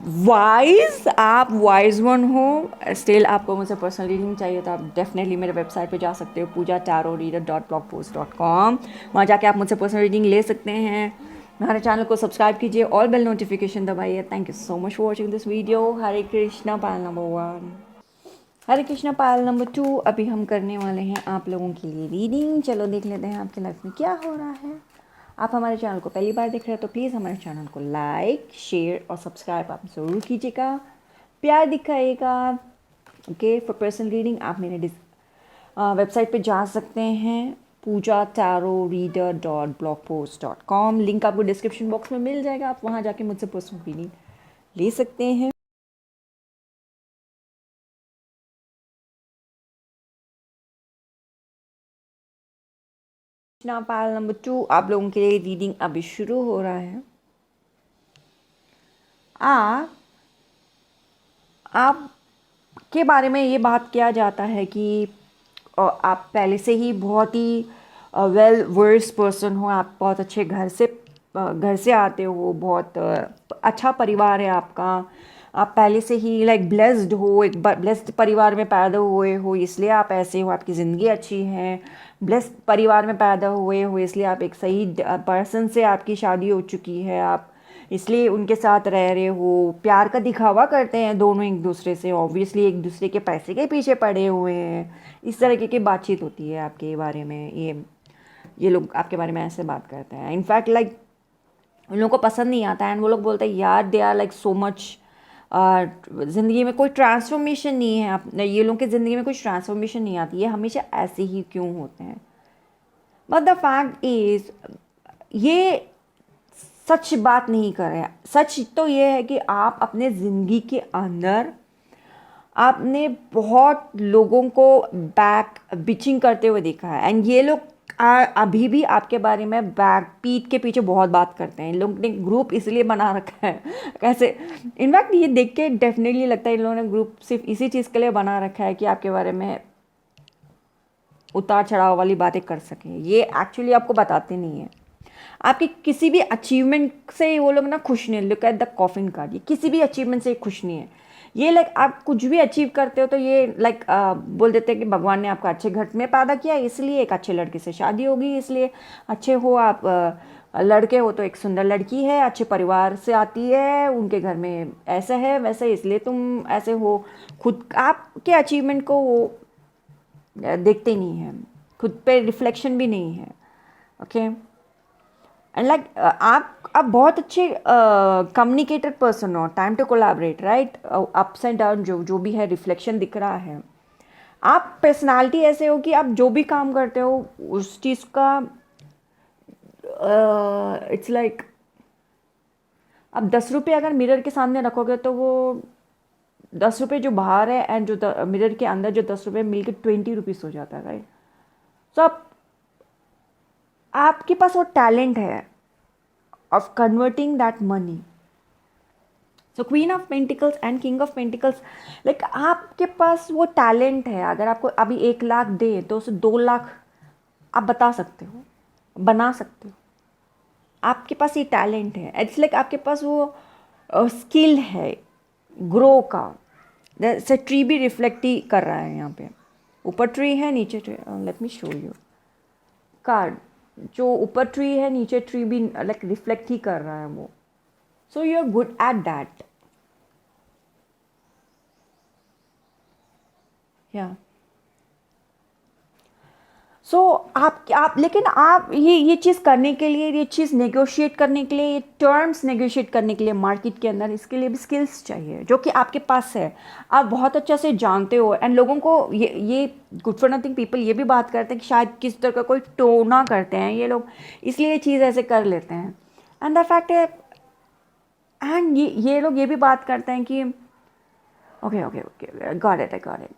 wise. आप वाइज वन हो. स्टिल आपको मुझसे पर्सनल रीडिंग चाहिए तो आप डेफिनेटली मेरे वेबसाइट पे जा सकते हो, poojatarotreader.blogpost.com. वहाँ जाके आप मुझसे पर्सनल रीडिंग ले सकते हैं. हमारे चैनल को सब्सक्राइब कीजिए, ऑल बेल नोटिफिकेशन दबाइए. Thank you so much for watching this video. Hare Krishna, Payal number 1. Hare Krishna, pile number 2. अभी हम करने वाले हैं आप लोगों के लिए रीडिंग. चलो देख लेते हैं आपकी लाइफ में क्या हो रहा है. आप हमारे चैनल को पहली बार देख रहे हैं तो प्लीज़ हमारे चैनल को लाइक, शेयर और सब्सक्राइब आप ज़रूर कीजिएगा, प्यार दिखाइएगा. ओके, फॉर पर्सनल रीडिंग आप मेरे वेबसाइट पे जा सकते हैं, poojatarotreader.blogpost.com. लिंक आपको डिस्क्रिप्शन बॉक्स में मिल जाएगा. आप वहाँ जाके मुझसे पर्सनल रीडिंग ले सकते हैं. पायल नंबर 2, आप लोगों के लिए रीडिंग अभी शुरू हो रहा है. आप के बारे में ये बात किया जाता है कि आप पहले से ही बहुत ही वेल वर्स पर्सन हो. आप बहुत अच्छे घर से आते हो, बहुत अच्छा परिवार है आपका. आप पहले से ही लाइक ब्लेस्ड हो, एक ब्लेस्ड परिवार में पैदा हुए हो, इसलिए आप ऐसे हो. आपकी ज़िंदगी अच्छी है. ब्लेस्ड परिवार में पैदा हुए हो इसलिए आप एक सही पर्सन से आपकी शादी हो चुकी है. आप इसलिए उनके साथ रह रहे हो. प्यार का दिखावा करते हैं दोनों एक दूसरे से. ऑब्वियसली एक दूसरे के पैसे के पीछे पड़े हुए हैं. इस तरह की बातचीत होती है आपके बारे में. ये लोग आपके बारे में ऐसे बात करते हैं. इनफैक्ट लाइक उन लोगों को पसंद नहीं आता है. एंड वो लोग बोलते हैं यार they are like so much, ज़िंदगी में कोई ट्रांसफॉर्मेशन नहीं है. ये लोगों की ज़िंदगी में कुछ ट्रांसफॉर्मेशन नहीं आती. ये हमेशा ऐसे ही क्यों होते हैं. बट द फैक्ट इज़ ये सच बात नहीं कर रहे. सच तो ये है कि आप अपने ज़िंदगी के अंदर आपने बहुत लोगों को बैक बिचिंग करते हुए देखा है. एंड ये लोग अभी भी आपके बारे में बैक पीठ के पीछे बहुत बात करते हैं. इन लोगों ने ग्रुप इसलिए बना रखा है कैसे. इनफैक्ट ये देख के डेफिनेटली लगता है इन लोगों ने ग्रुप सिर्फ इसी चीज़ के लिए बना रखा है कि आपके बारे में उतार चढ़ाव वाली बातें कर सकें. ये एक्चुअली आपको बताते नहीं हैं. आपकी किसी भी अचीवमेंट से वो लोग ना खुश नहीं. Look at the coffin card. ये किसी भी अचीवमेंट से खुश नहीं है. ये लाइक आप कुछ भी अचीव करते हो तो ये लाइक बोल देते हैं कि भगवान ने आपको अच्छे घर में पैदा किया इसलिए एक अच्छे लड़के से शादी होगी, इसलिए अच्छे हो आप. लड़के हो तो एक सुंदर लड़की है, अच्छे परिवार से आती है, उनके घर में ऐसा है वैसे इसलिए तुम ऐसे हो. खुद आपके अचीवमेंट को वो देखते नहीं हैं. खुद पे रिफ्लेक्शन भी नहीं है. ओके. एंड लाइक आप बहुत अच्छे कम्युनिकेटेड पर्सन हो. Time to collaborate, right. Ups and down जो भी है रिफ्लेक्शन दिख रहा है. आप पर्सनालिटी ऐसे हो कि आप जो भी काम करते हो उस चीज़ का इट्स लाइक आप 10 रुपये अगर मिरर के सामने रखोगे तो वो 10 रुपये जो बाहर है एंड जो मिरर के अंदर जो 10 रुपये मिलकर 20 रुपीज़ हो जाता है, राइट. तो आपके पास वो टैलेंट है of converting that money. So queen of pentacles and king of pentacles, like आपके पास वो टैलेंट है. अगर आपको अभी 1 लाख दे तो उसे 2 लाख आप बता सकते हो, बना सकते हो. आपके पास ये टैलेंट है, इट्स लाइक आपके पास वो स्किल है ग्रो का। जैसे ट्री भी रिफ्लेक्ट ही कर रहा है, यहाँ पे ऊपर ट्री है नीचे tree, let me show you card. जो ऊपर ट्री है नीचे ट्री भी लाइक रिफ्लेक्ट ही कर रहा है वो। So you are good at that, या सो आप लेकिन आप ये चीज़ करने के लिए, ये चीज़ नेगोशिएट करने के लिए, ये टर्म्स नेगोशिएट करने के लिए मार्केट के अंदर, इसके लिए भी स्किल्स चाहिए जो कि आपके पास है, आप बहुत अच्छा से जानते हो। एंड लोगों को ये गुड फॉर नथिंग पीपल ये भी बात करते हैं कि शायद किस तरह का कोई टोना करते हैं ये लोग, इसलिए ये चीज़ ऐसे कर लेते हैं। एंड द फैक्ट है, एंड ये लोग ये भी बात करते हैं कि okay okay okay got it, I got it.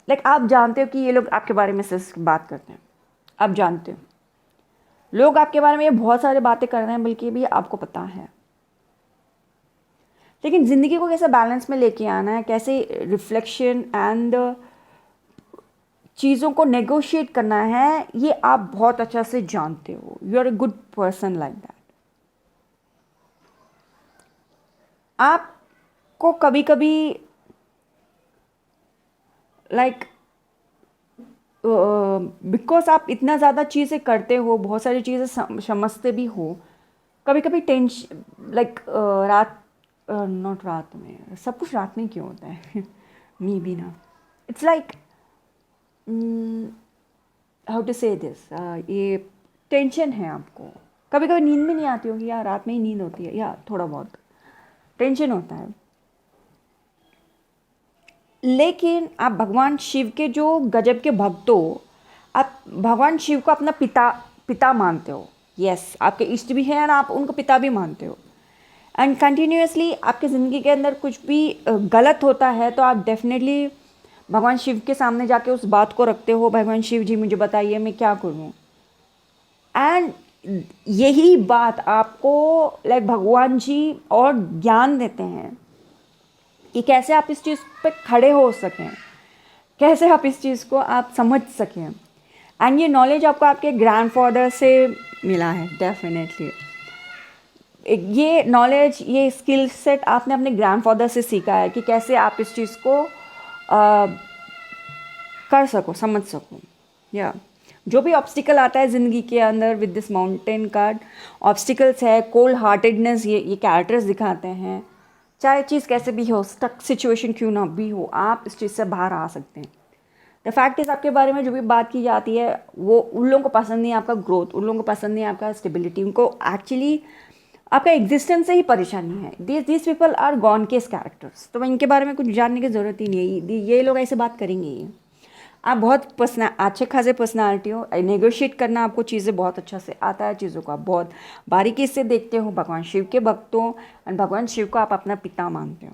Like आप जानते हो कि ये लोग आपके बारे में सिर्फ बात करते हैं, आप जानते हो लोग आपके बारे में ये बहुत सारी बातें कर रहे हैं, बल्कि भी आपको पता है। लेकिन ज़िंदगी को कैसे बैलेंस में लेके आना है, कैसे रिफ्लेक्शन एंड चीज़ों को नेगोशिएट करना है, ये आप बहुत अच्छा से जानते हो। You are a good person like that. आपको कभी कभी लाइक बिकॉज आप इतना ज़्यादा चीज़ें करते हो, बहुत सारी चीज़ें समझते भी हो, कभी कभी टेंशन लाइक रात नॉट रात में, सब कुछ रात में क्यों होता है मी भी ना, इट्स लाइक हाउ टू से दिस, ये टेंशन है आपको, कभी कभी नींद भी नहीं आती होगी, या रात में ही नींद होती है, या थोड़ा बहुत टेंशन होता है। लेकिन आप भगवान शिव के जो गजब के भक्त हो, आप भगवान शिव को अपना पिता मानते हो। यस, आपके इष्ट भी हैं और आप उनको पिता भी मानते हो। एंड कंटिन्यूसली आपकी ज़िंदगी के अंदर कुछ भी गलत होता है तो आप डेफिनेटली भगवान शिव के सामने जाके उस बात को रखते हो, भगवान शिव जी मुझे बताइए मैं क्या करूं। एंड यही बात आपको लाइक भगवान जी और ज्ञान देते हैं कि कैसे आप इस चीज़ पे खड़े हो सकें, कैसे आप इस चीज़ को आप समझ सकें। एंड ये नॉलेज आपको आपके ग्रैंडफादर से मिला है डेफिनेटली। ये नॉलेज, ये स्किल सेट आपने अपने ग्रैंडफादर से सीखा है कि कैसे आप इस चीज़ को कर सको, समझ सको। या जो भी ऑब्स्टिकल आता है ज़िंदगी के अंदर with this mountain card, obstacles है, कोल्ड हार्टेडनेस, ये कैरेक्टर्स दिखाते हैं। चाहे चीज़ कैसे भी हो, स्टक सिचुएशन क्यों ना भी हो, आप इस चीज़ से बाहर आ सकते हैं। द फैक्ट इज़ आपके बारे में जो भी बात की जाती है वो उन लोगों को पसंद नहीं है, आपका ग्रोथ, उन लोगों को पसंद नहीं है आपका स्टेबिलिटी, उनको एक्चुअली आपका एग्जिस्टेंस से ही परेशानी है। This people are gone case characters, तो इनके बारे में कुछ जानने की ज़रूरत ही नहीं है, ये लोग ऐसे बात करेंगे ही। आप बहुत अच्छे खासे पर्सनालिटी हो, नेगोशिएट करना आपको चीज़ें बहुत अच्छा से आता है, चीज़ों को आप बहुत बारीकी से देखते हो, भगवान शिव के भक्त हो एंड भगवान शिव को आप अपना पिता मानते हो।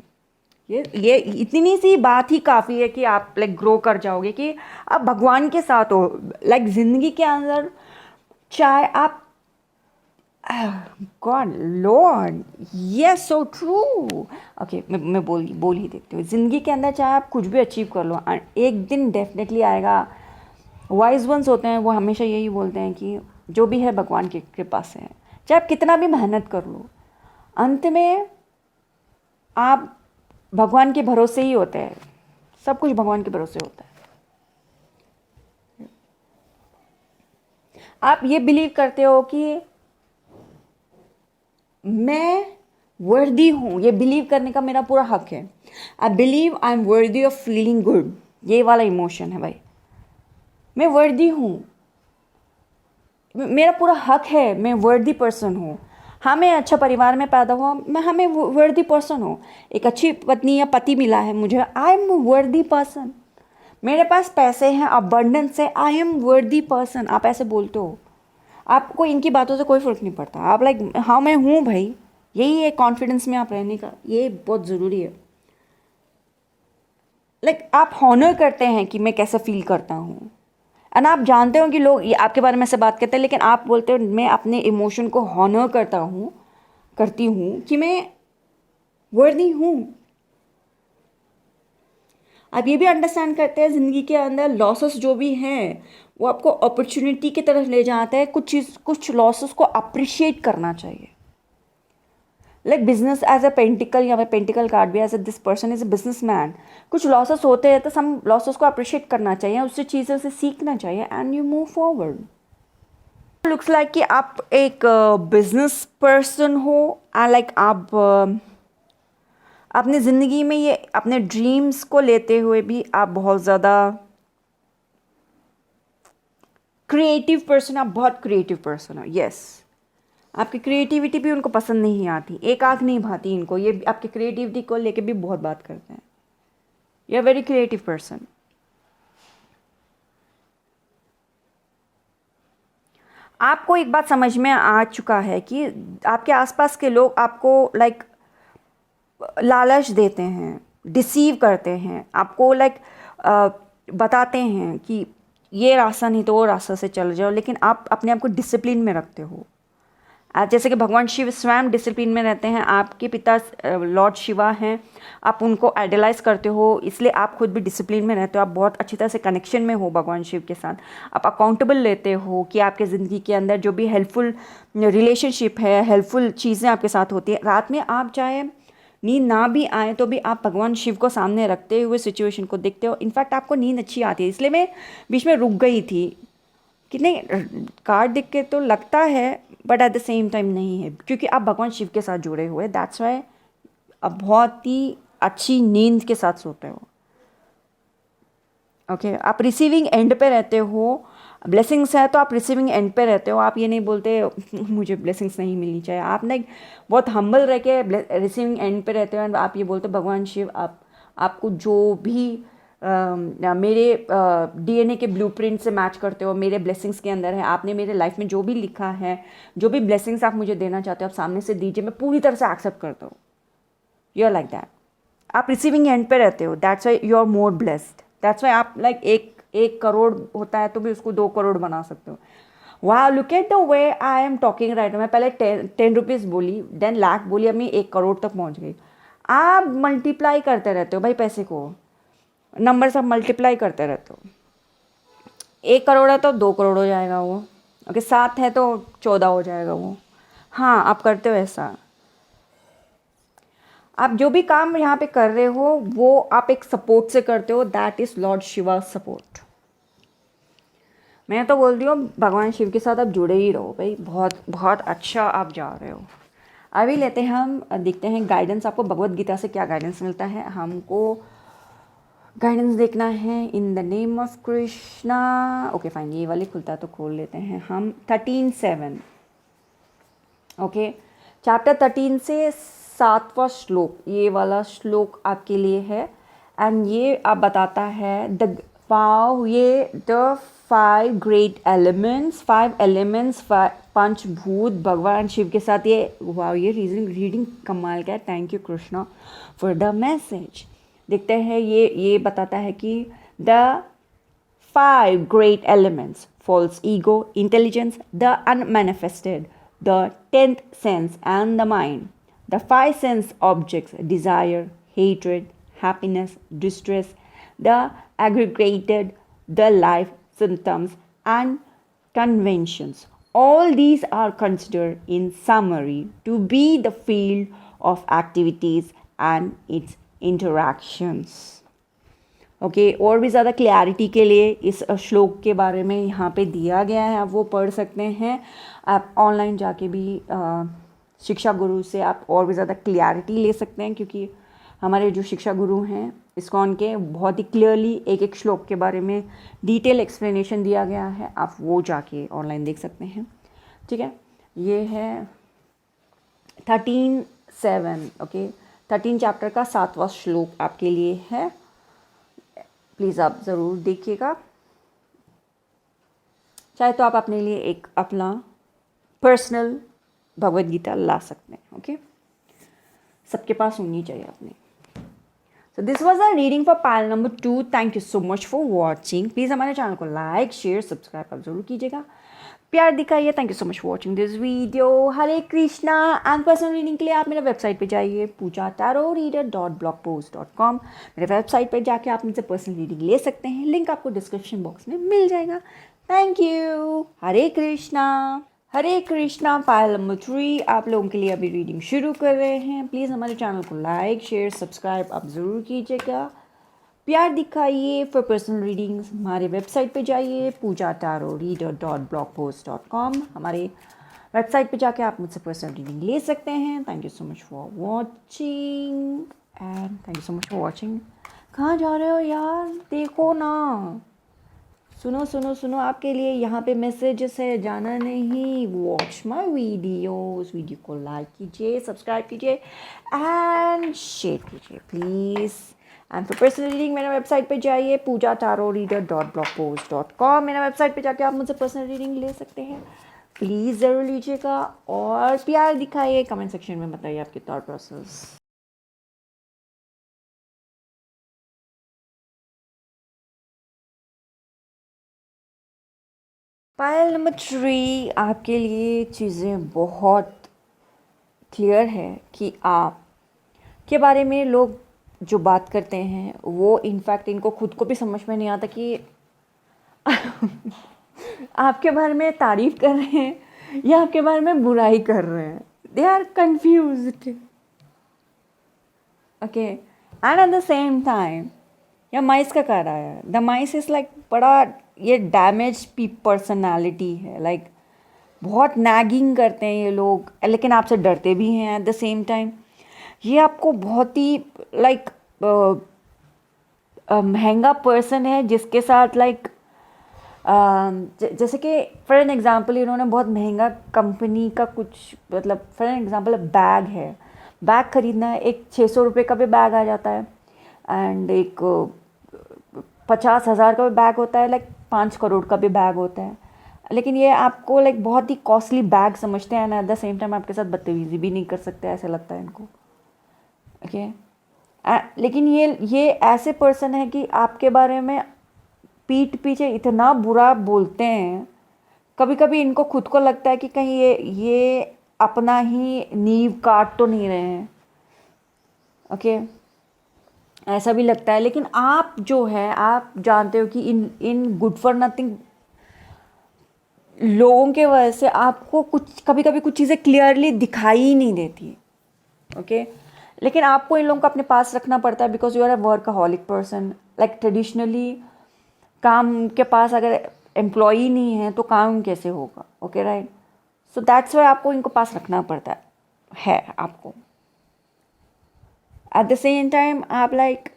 ये इतनी सी बात ही काफ़ी है कि आप लाइक ग्रो कर जाओगे कि आप भगवान के साथ हो। लाइक ज़िंदगी के अंदर चाहे आप God Lord, yes so true, okay मैं बोल ही देती हूँ। ज़िंदगी के अंदर चाहे आप कुछ भी अचीव कर लो, एक दिन डेफिनेटली आएगा। वाइज वंस होते हैं वो हमेशा यही बोलते हैं कि जो भी है भगवान की कृपा से है। चाहे आप कितना भी मेहनत कर लो, अंत में आप भगवान के भरोसे ही होते हैं, सब कुछ भगवान के भरोसे होता है। आप ये बिलीव करते हो कि मैं वर्दी हूँ, ये बिलीव करने का मेरा पूरा हक है। I believe I am worthy of feeling good, ये वाला इमोशन है भाई, मैं वर्दी हूँ, मेरा पूरा हक है, मैं वर्दी पर्सन हूँ। हाँ, मैं अच्छा परिवार में पैदा हुआ, मैं वर्दी पर्सन हूँ। एक अच्छी पत्नी या पति मिला है मुझे, आई एम वर्दी पर्सन। मेरे पास पैसे हैं, अबंडेंस है, आई एम वर्दी पर्सन। आप ऐसे बोलते हो, आपको इनकी बातों से कोई फ़र्क नहीं पड़ता। आप लाइक हाँ मैं हूँ भाई, यही है कॉन्फिडेंस में आप रहने का, ये बहुत ज़रूरी है। लाइक आप हॉनर करते हैं कि मैं कैसा फील करता हूँ, एंड आप जानते हो कि लोग ये आपके बारे में ऐसे बात करते हैं, लेकिन आप बोलते हो मैं अपने इमोशन को हॉनर करती हूँ कि मैं वर्दी हूँ। आप ये भी अंडरस्टैंड करते हैं ज़िंदगी के अंदर लॉसेस जो भी हैं वो आपको अपॉर्चुनिटी की तरफ ले जाता है। कुछ लॉसेस को अप्रिशिएट करना चाहिए। Like business as a pentacle, या पेंटिकल कार्ड भी as a this person is a business man. कुछ लॉसेस होते हैं तो सम लॉसेस को अप्रिशिएट करना चाहिए, उससे चीज़ों से सीखना चाहिए and you move forward. Looks like कि आप एक बिजनेस पर्सन हो एंड लाइक आप अपनी ज़िंदगी में ये अपने ड्रीम्स को लेते हुए भी आप बहुत ज़्यादा क्रिएटिव पर्सन, आप बहुत क्रिएटिव पर्सन हो। यस, आपकी क्रिएटिविटी भी उनको पसंद नहीं आती, एक आँख नहीं भाती इनको, ये आपकी क्रिएटिविटी को लेके भी बहुत बात करते हैं। You are very creative person. आपको एक बात समझ में आ चुका है कि आपके आसपास के लोग आपको लाइक लालच देते हैं, डिसीव करते हैं, आपको लाइक बताते हैं कि ये रास्ता नहीं तो वो रास्ता से चल जाओ, लेकिन आप अपने आप को डिसिप्लिन में रखते हो। जैसे कि भगवान शिव स्वयं डिसिप्लिन में रहते हैं, आपके पिता लॉर्ड शिवा हैं, आप उनको आइडलाइज करते हो, इसलिए आप खुद भी डिसिप्लिन में रहते हो। आप बहुत अच्छी तरह से कनेक्शन में हो भगवान शिव के साथ। आप अकाउंटेबल लेते हो कि आपके ज़िंदगी के अंदर जो भी हेल्पफुल रिलेशनशिप है, हेल्पफुल चीज़ें आपके साथ होती हैं। रात में आप चाहे नींद ना भी आए तो भी आप भगवान शिव को सामने रखते हुए सिचुएशन को देखते हो। इनफैक्ट आपको नींद अच्छी आती है। इसलिए मैं बीच में रुक गई थी कि नहीं, कार्ड देख के तो लगता है but at the same time नहीं है, क्योंकि आप भगवान शिव के साथ जुड़े हुए। दैट्स वाई आप बहुत ही अच्छी नींद के साथ सोते हो। ओके, आप रिसीविंग एंड पे रहते हो। ब्लेसिंग्स है तो आप रिसीविंग एंड पे रहते हो। आप ये नहीं बोलते मुझे ब्लेसिंग्स नहीं मिलनी चाहिए। आप ना बहुत हम्बल रह के रिसीविंग एंड पे रहते हो एंड आप ये बोलते हो भगवान शिव आपको जो भी मेरे डीएनए के ब्लूप्रिंट से मैच करते हो, मेरे ब्लेसिंग्स के अंदर है, आपने मेरे लाइफ में जो भी लिखा है, जो भी ब्लेसिंग्स आप मुझे देना चाहते हो आप सामने से दीजिए, मैं पूरी तरह से एक्सेप्ट करता हूँ। You are like that. आप रिसीविंग एंड पे रहते हो। That's why you are more blessed. That's why आप लाइक एक करोड़ होता है तो भी उसको 2 करोड़ बना सकते हो। वाह, look at the way I am talking right. मैं पहले 10 रुपीज़ बोली, देन लाख बोली, अब मैं 1 करोड़ तक पहुँच गई। आप मल्टीप्लाई करते रहते हो भाई, पैसे को नंबर सब मल्टीप्लाई करते रहते हो। 1 करोड़ है तो 2 करोड़ हो जाएगा वो। ओके, 7 है तो 14 हो जाएगा वो। हाँ, आप करते हो ऐसा। आप जो भी काम यहाँ पे कर रहे हो वो आप एक सपोर्ट से करते हो। That is Lord Shiva support. मैं तो बोलती हूँ भगवान शिव के साथ आप जुड़े ही रहो भाई, बहुत बहुत अच्छा आप जा रहे हो। अभी लेते हैं हम देखते हैं गाइडेंस। आपको भगवत गीता से क्या गाइडेंस मिलता है। हमको गाइडेंस देखना है in the name of Krishna. Okay fine, ये वाले खुलता है तो खोल लेते हैं हम। 13:7 ओके, चैप्टर 13 से 7वां श्लोक, ये वाला श्लोक आपके लिए है। एंड ये आप बताता है द वाओ, ये द 5 ग्रेट एलिमेंट्स, 5 एलिमेंट्स, पंचभूत भगवान शिव के साथ। ये वाओ, ये रीडिंग कमाल का है। Thank you Krishna for the message. देखते हैं ये बताता है कि the 5 great elements, false ego, intelligence, the unmanifested, the 10th sense and the mind, the 5 sense objects, desire, hatred, happiness, distress, the aggregated, the life symptoms and conventions. All these are considered in summary to be the field of activities and its interactions. Okay, और भी ज़्यादा क्लैरिटी के लिए इस श्लोक के बारे में यहाँ पे दिया गया है, आप वो पढ़ सकते हैं। आप ऑनलाइन जाके भी शिक्षा गुरु से आप और भी ज़्यादा क्लैरिटी ले सकते हैं, क्योंकि हमारे जो शिक्षा गुरु हैं इस्कॉन के, बहुत ही क्लियरली एक श्लोक के बारे में डिटेल एक्सप्लेनेशन दिया गया है। आप वो जाके ऑनलाइन देख सकते हैं। ठीक है, ये है 13:7 ओके, 13 चैप्टर का 7वां श्लोक आपके लिए है। प्लीज़ आप ज़रूर देखिएगा। चाहे तो आप अपने लिए एक अपना पर्सनल भगवद गीता ला सकते हैं। ओके, सबके पास होनी चाहिए अपने। So this was a reading for pile number 2। Thank you so much for watching. Please हमारे चैनल को लाइक शेयर सब्सक्राइब आप ज़रूर कीजिएगा। प्यार दिखाइए। Thank you so much for watching this video. Hare Krishna. And personal reading के लिए आप मेरे वेबसाइट पे जाइए poojatarotreader.blogpost.com। मेरे वेबसाइट पे जाके आप मुझसे पर्सनल रीडिंग ले सकते हैं, लिंक आपको डिस्क्रिप्शन बॉक्स में मिल जाएगा। Thank you. Hare Krishna. Hare Krishna. File number 3 आप लोगों के लिए अभी रीडिंग शुरू कर रहे हैं। प्लीज़ हमारे चैनल को लाइक शेयर सब्सक्राइब आप ज़रूर कीजिएगा। प्यार दिखाइए फॉर पर्सनल रीडिंग्स हमारे वेबसाइट पे जाइए poojatarotreader.blogpost.com। हमारे वेबसाइट पे जाके आप मुझसे पर्सनल रीडिंग ले सकते हैं। Thank you so much for watching and thank you so much for watching. कहाँ जा रहे हो यार, देखो ना, सुनो सुनो सुनो, आपके लिए यहाँ पे मैसेजेस है, जाना नहीं। वॉच माई वीडियोस, वीडियो को लाइक कीजिए सब्सक्राइब कीजिए एंड शेयर कीजिए please. And for personal reading मेरा वेबसाइट पे जाइए poojatarotreader.blogpost.com। मेरा वेबसाइट पे जाके आप मुझसे पर्सनल रीडिंग ले सकते हैं, प्लीज़ ज़रूर लीजिएगा। और प्यार दिखाइए, कमेंट सेक्शन में बताइए आपके थॉट प्रोसेस। पायल नंबर 3 आपके लिए चीज़ें बहुत क्लियर है कि आप के बारे में लोग जो बात करते हैं वो इनफैक्ट इनको खुद को भी समझ में नहीं आता कि आपके बारे में तारीफ कर रहे हैं या आपके बारे में बुराई कर रहे हैं। They are confused. Okay and at the same time या माइस का कह रहा है, द माइस इज़ लाइक बड़ा ये डैमेज पर्सनालिटी है। लाइक बहुत नैगिंग करते हैं ये लोग, लेकिन आपसे डरते भी हैं एट द सेम टाइम। ये आपको बहुत ही लाइक महंगा पर्सन है जिसके साथ लाइक जैसे कि फॉर एन एग्ज़ाम्पल इन्होंने बहुत महंगा कंपनी का कुछ, मतलब फॉर एन एग्ज़ाम्पल बैग है, बैग ख़रीदना है, एक 600 रुपये का भी बैग आ जाता है एंड एक 50,000 का भी बैग होता है, लाइक 5 करोड़ का भी बैग होता है। लेकिन ये आपको लाइक बहुत ही कॉस्टली बैग समझते हैं and at the same time आपके साथ बदतमीज़ी भी नहीं कर सकते, ऐसा लगता है इनको। ओके लेकिन ये ऐसे पर्सन है कि आपके बारे में पीठ पीछे इतना बुरा बोलते हैं, कभी कभी इनको खुद को लगता है कि कहीं ये अपना ही नींव काट तो नहीं रहे हैं। ओके ऐसा भी लगता है। लेकिन आप जो है, आप जानते हो कि इन गुड फॉर नथिंग लोगों के वजह से आपको कुछ कभी कभी कुछ चीज़ें क्लियरली दिखाई ही नहीं देती। ओके लेकिन आपको इन लोगों को अपने पास रखना पड़ता है because you are a workaholic person. Like traditionally काम के पास अगर एम्प्लॉई नहीं है तो काम कैसे होगा। Okay right, so that's why आपको इनको पास रखना पड़ता है आपको। एट द सेम टाइम आप लाइक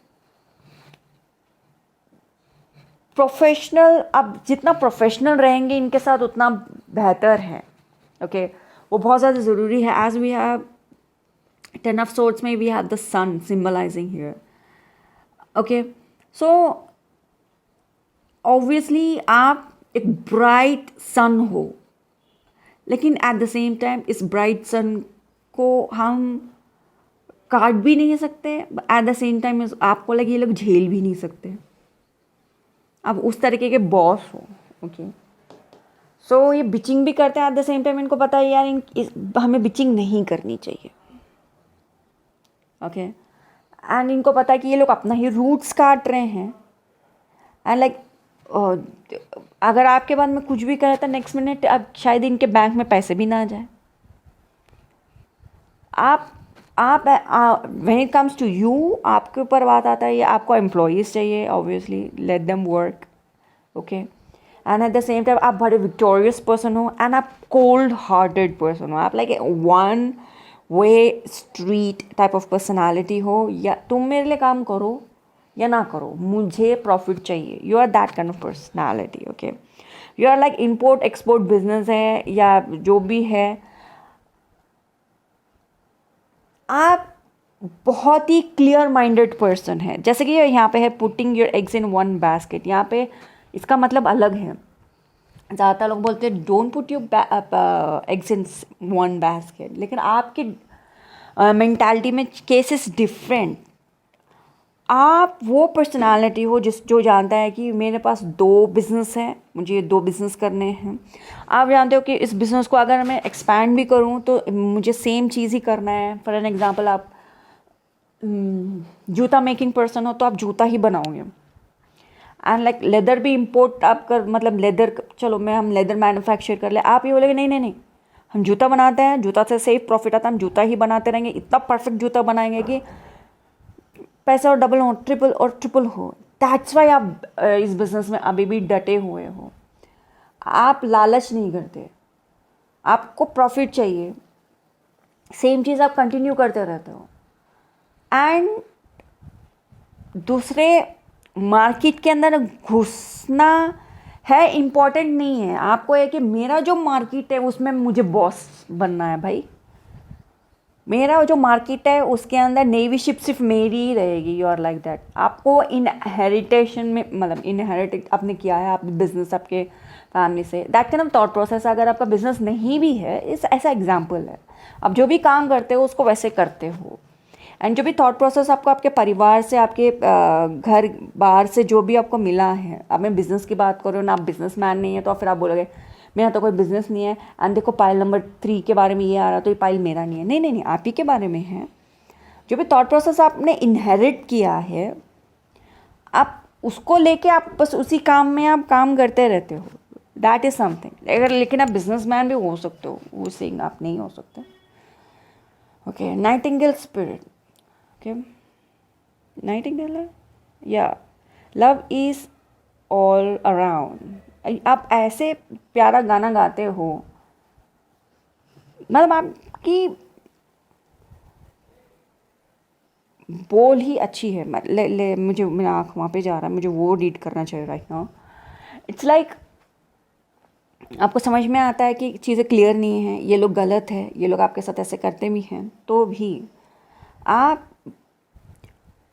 प्रोफेशनल, अब जितना प्रोफेशनल रहेंगे इनके साथ उतना बेहतर है। ओके वो बहुत ज़्यादा ज़रूरी है। As we have 10 of swords में we have the sun symbolizing here. Okay so obviously आप एक ब्राइट सन हो, लेकिन एट द सेम टाइम इस ब्राइट सन को हम काट भी नहीं सकते, एट द सेम टाइम आपको लगे ये लोग झेल भी नहीं सकते। अब उस तरीके के बॉस हो। ओके सो ये बिचिंग भी करते हैं, एट द सेम टाइम इनको पता है यार हमें बिचिंग नहीं करनी चाहिए। ओके एंड इनको पता है कि ये लोग अपना ही रूट्स काट रहे हैं एंड लाइक अगर आपके बाद में कुछ भी करे तो नेक्स्ट मिनट अब शायद इनके बैंक में पैसे भी ना आ जाए। आप when it comes to you, आपके ऊपर बात आता है, ये आपको एम्प्लॉयज़ चाहिए, obviously let them work. Okay and at the same time आप बड़े विक्टोरियस पर्सन हो एंड आप कोल्ड हार्टेड पर्सन हो। आप like one way street type of personality हो, या तुम मेरे लिए काम करो या ना करो, मुझे प्रॉफिट चाहिए। You are that kind of personality. Okay you are like import export business है या जो भी है, आप बहुत ही क्लियर माइंडेड पर्सन है। जैसे कि यहाँ पे है putting your eggs in one basket, यहाँ पे इसका मतलब अलग है। ज़्यादातर लोग बोलते हैं don't put your eggs in one basket, लेकिन आपके मेंटालिटी में केसेस डिफरेंट। आप वो पर्सनालिटी हो जो जानता है कि मेरे पास 2 बिज़नेस हैं, मुझे 2 बिज़नेस करने हैं। आप जानते हो कि इस बिज़नेस को अगर मैं एक्सपैंड भी करूं तो मुझे सेम चीज़ ही करना है। फॉर एन एग्जांपल, आप जूता मेकिंग पर्सन हो तो आप जूता ही बनाओगे। एंड लाइक लेदर भी इम्पोर्ट आप कर, मतलब लेदर, चलो हम लेदर मैन्युफैक्चर कर ले, आप ये बोलेगे नहीं नहीं नहीं, हम जूता बनाते हैं, जूता से सेफ प्रॉफिट आता है, हम जूता ही बनाते रहेंगे, इतना परफेक्ट जूता बनाएंगे कि पैसा और डबल हो, ट्रिपल हो। दैट्स वाई आप इस बिज़नेस में अभी भी डटे हुए हो। आप लालच नहीं करते, आपको प्रॉफिट चाहिए, सेम चीज़ आप कंटिन्यू करते रहते हो। एंड दूसरे मार्केट के अंदर घुसना है इम्पॉर्टेंट नहीं है, आपको है कि मेरा जो मार्केट है उसमें मुझे बॉस बनना है भाई। मेरा जो मार्केट है उसके अंदर नेवी शिप सिर्फ मेरी ही रहेगी। You are like that. आपको इनहेरिटेशन में, मतलब इनहेरिट आपने किया है, आप बिजनेस आपके फैमिली से, that can of thought process. अगर आपका बिजनेस नहीं भी है, इस ऐसा एग्जाम्पल है, आप जो भी काम करते हो उसको वैसे करते हो। एंड जो भी थॉट प्रोसेस आपको आपके परिवार से, आपके घर बाहर से जो भी आपको मिला है, अब मैं बिज़नेस की बात कर रही हूँ ना, आप बिजनेस मैन नहीं है तो फिर आप बोलोगे मेरा तो कोई बिज़नेस नहीं है, एंड देखो पाइल नंबर 3 के बारे में ये आ रहा तो ये पाइल मेरा नहीं है। नहीं नहीं नहीं, आप ही के बारे में है। जो भी थॉट प्रोसेस आपने इनहेरिट किया है, आप उसको लेके आप बस उसी काम में आप काम करते रहते हो। That is something. अगर लेकिन आप बिजनेस मैन भी हो सकते हो, वो सेइंग आप नहीं हो सकते। Okay, Nightingale spirit. Okay, Nightingale है या लव इज़ ऑल अराउंड। आप ऐसे प्यारा गाना गाते हो, मतलब आपकी बोल ही अच्छी है। मुझे, मेरा आँख वहाँ पे जा रहा है, मुझे वो रीड करना चाहिए राइट नाउ। इट्स लाइक आपको समझ में आता है कि चीज़ें क्लियर नहीं हैं, ये लोग गलत है, ये लोग आपके साथ ऐसे करते भी हैं, तो भी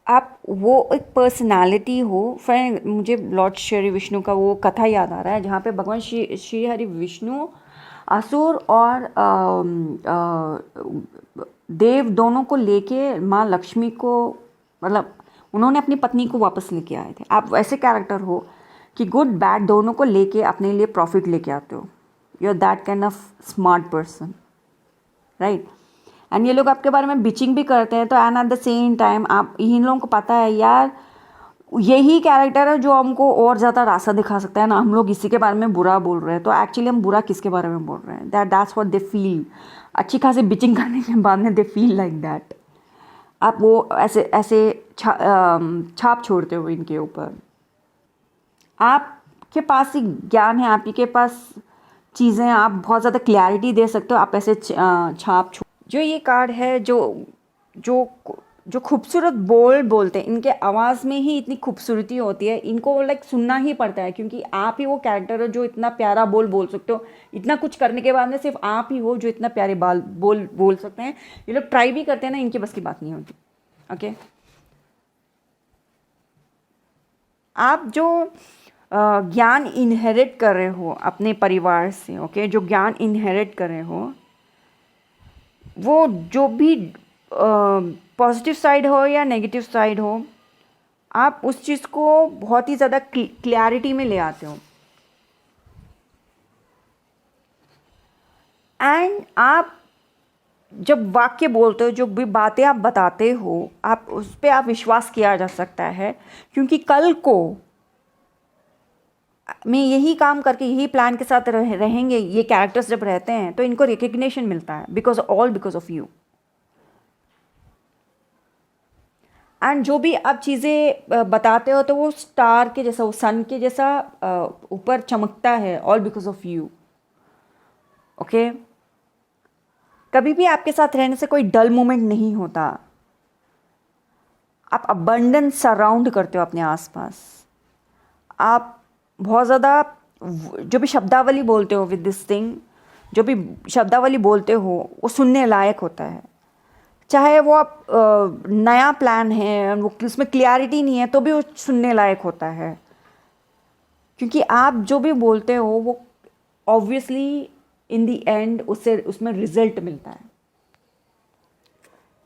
आप वो एक पर्सनालिटी हो। फ्रेंड, मुझे लॉर्ड श्री विष्णु का वो कथा याद आ रहा है जहाँ पे भगवान श्री हरि विष्णु असुर और देव दोनों को लेके माँ लक्ष्मी को, मतलब उन्होंने अपनी पत्नी को वापस लेके आए थे। आप वैसे कैरेक्टर हो कि गुड बैड दोनों को लेके अपने लिए प्रॉफिट लेके आते हो। You are that kind of smart person, right. And ये लोग आपके बारे में बिचिंग भी करते हैं, तो and at the same time आप, इन लोगों को पता है यार यही कैरेक्टर है जो हमको और ज़्यादा रास्ता दिखा सकता है ना, हम लोग इसी के बारे में बुरा बोल रहे हैं, तो एक्चुअली हम बुरा किसके बारे में बोल रहे हैं। That's what they feel. अच्छी खासी बिचिंग करने के बाद में दे फील लाइक दैट। आप वो ऐसे ऐसे छाप छोड़ते हो इनके ऊपर। आपके पास ही ज्ञान है, आप ही के पास चीज़ें, आप बहुत ज़्यादा क्लैरिटी दे सकते हो, आप ऐसे छाप छोड़। जो ये कार्ड है, जो जो खूबसूरत बोल बोलते हैं, इनके आवाज़ में ही इतनी खूबसूरती होती है, इनको लाइक सुनना ही पड़ता है, क्योंकि आप ही वो कैरेक्टर हो जो इतना प्यारा बोल सकते हो। इतना कुछ करने के बाद में सिर्फ आप ही हो जो इतना प्यारे बोल सकते हैं। ये लोग ट्राई भी करते हैं ना, इनकी बस की बात नहीं होती। ओके, आप जो ज्ञान इनहेरिट कर रहे हो अपने परिवार से, ओके, जो ज्ञान इनहेरिट कर रहे हो, वो जो भी पॉजिटिव साइड हो या नेगेटिव साइड हो, आप उस चीज़ को बहुत ही ज़्यादा क्लैरिटी में ले आते हो। एंड आप जब वाक्य बोलते हो, जो भी बातें आप बताते हो, आप उस पर आप विश्वास किया जा सकता है, क्योंकि कल को मैं यही काम करके यही प्लान के साथ रहेंगे, ये कैरेक्टर्स जब रहते हैं तो इनको रिकग्निशन मिलता है, बिकॉज ऑफ यू। एंड जो भी आप चीज़ें बताते हो तो वो स्टार के जैसा, वो सन के जैसा ऊपर चमकता है, all because of you. Okay, कभी भी आपके साथ रहने से कोई डल मोमेंट नहीं होता। आप अबंडेंस सराउंड करते हो अपने आसपास। आप बहुत ज़्यादा जो भी शब्दावली बोलते हो विद दिस थिंग, जो भी शब्दावली बोलते हो वो सुनने लायक होता है। चाहे वो आप नया प्लान है, वो उसमें क्लियरिटी नहीं है, तो भी वो सुनने लायक होता है, क्योंकि आप जो भी बोलते हो वो ऑब्वियसली इन द एंड उसमें रिजल्ट मिलता है।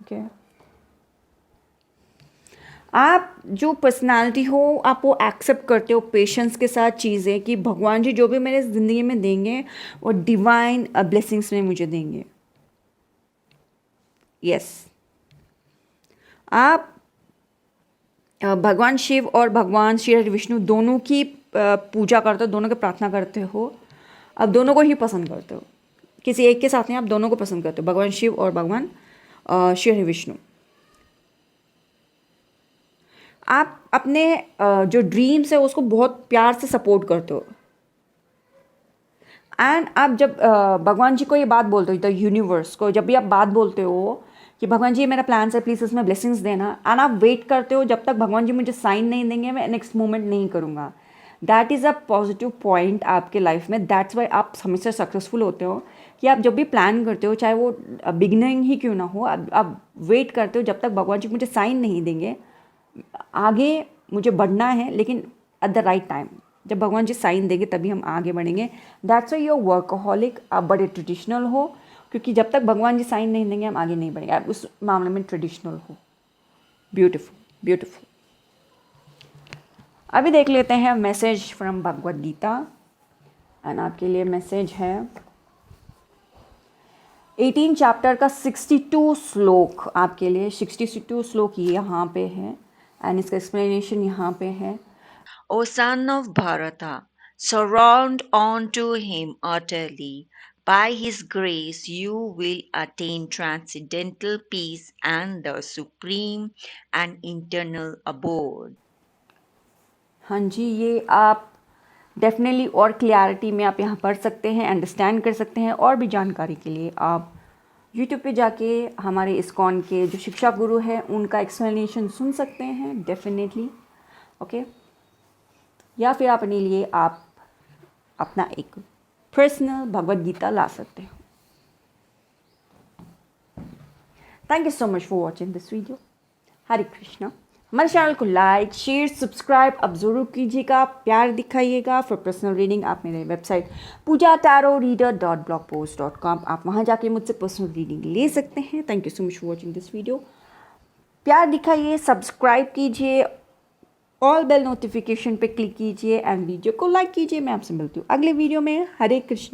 ओके, आप जो पर्सनालिटी हो आप वो एक्सेप्ट करते हो पेशेंस के साथ चीज़ें कि भगवान जी जो भी मेरे ज़िंदगी में देंगे वो डिवाइन ब्लेसिंग्स में मुझे देंगे। यस, आप भगवान शिव और भगवान श्री हरि विष्णु दोनों की पूजा करते हो, दोनों की प्रार्थना करते हो, अब दोनों को ही पसंद करते हो, किसी एक के साथ नहीं, आप दोनों को पसंद करते हो, भगवान शिव और भगवान श्री हरि विष्णु। आप अपने जो ड्रीम्स है उसको बहुत प्यार से सपोर्ट करते हो। एंड आप जब भगवान जी को ये बात बोलते हो, द यूनिवर्स को जब भी आप बात बोलते हो कि भगवान जी ये मेरा प्लान है, प्लीज़ इसमें ब्लेसिंग्स देना, एंड आप वेट करते हो जब तक भगवान जी मुझे साइन नहीं देंगे मैं नेक्स्ट मोमेंट नहीं करूँगा। That is a positive point आपके लाइफ में। दैट्स वाई आप हमेशा सक्सेसफुल होते हो कि आप जब भी प्लान करते हो, चाहे वो बिगिनिंग ही क्यों ना हो, आप वेट करते हो जब तक भगवान जी मुझे साइन नहीं देंगे, आगे मुझे बढ़ना है, लेकिन एट द राइट टाइम जब भगवान जी साइन देंगे तभी हम आगे बढ़ेंगे। दैट्स वाई योर वर्कaholic, आप बड़े ट्रेडिशनल हो, क्योंकि जब तक भगवान जी साइन नहीं देंगे हम आगे नहीं बढ़ेंगे। आप उस मामले में ट्रेडिशनल हो। Beautiful beautiful. अभी देख लेते हैं message from Bhagavad Gita, and आपके लिए मैसेज है 18 चैप्टर का 62 श्लोक आपके लिए। 62 श्लोक यहाँ पे है एंड इसका एक्सप्लेनेशन यहाँ पे है। O son of Bharata, surround unto him utterly. By his grace you will attain transcendental peace and the supreme and eternal abode. हाँ जी, ये आप डेफिनेटली और क्लियरिटी में आप यहाँ पढ़ सकते हैं, अंडरस्टैंड कर सकते हैं। और भी जानकारी के लिए आप यूट्यूब पे जाके हमारे इस्कॉन के जो शिक्षा गुरु हैं उनका एक्सप्लेनेशन सुन सकते हैं डेफिनेटली, ओके। या फिर अपने लिए आप अपना एक पर्सनल भगवद गीता ला सकते हो। Thank you so much for watching this video. Hare Krishna. हमारे चैनल को लाइक शेयर सब्सक्राइब अब ज़रूर कीजिएगा, प्यार दिखाइएगा। फॉर पर्सनल रीडिंग आप मेरे वेबसाइट poojatarotreader.blogpost.com आप वहाँ जाके मुझसे पर्सनल रीडिंग ले सकते हैं। Thank you so much for watching this video. प्यार दिखाइए, सब्सक्राइब कीजिए, ऑल बेल नोटिफिकेशन पे क्लिक कीजिए एंड वीडियो को लाइक कीजिए। मैं आपसे मिलती हूँ अगले वीडियो में। हरे कृष्णा।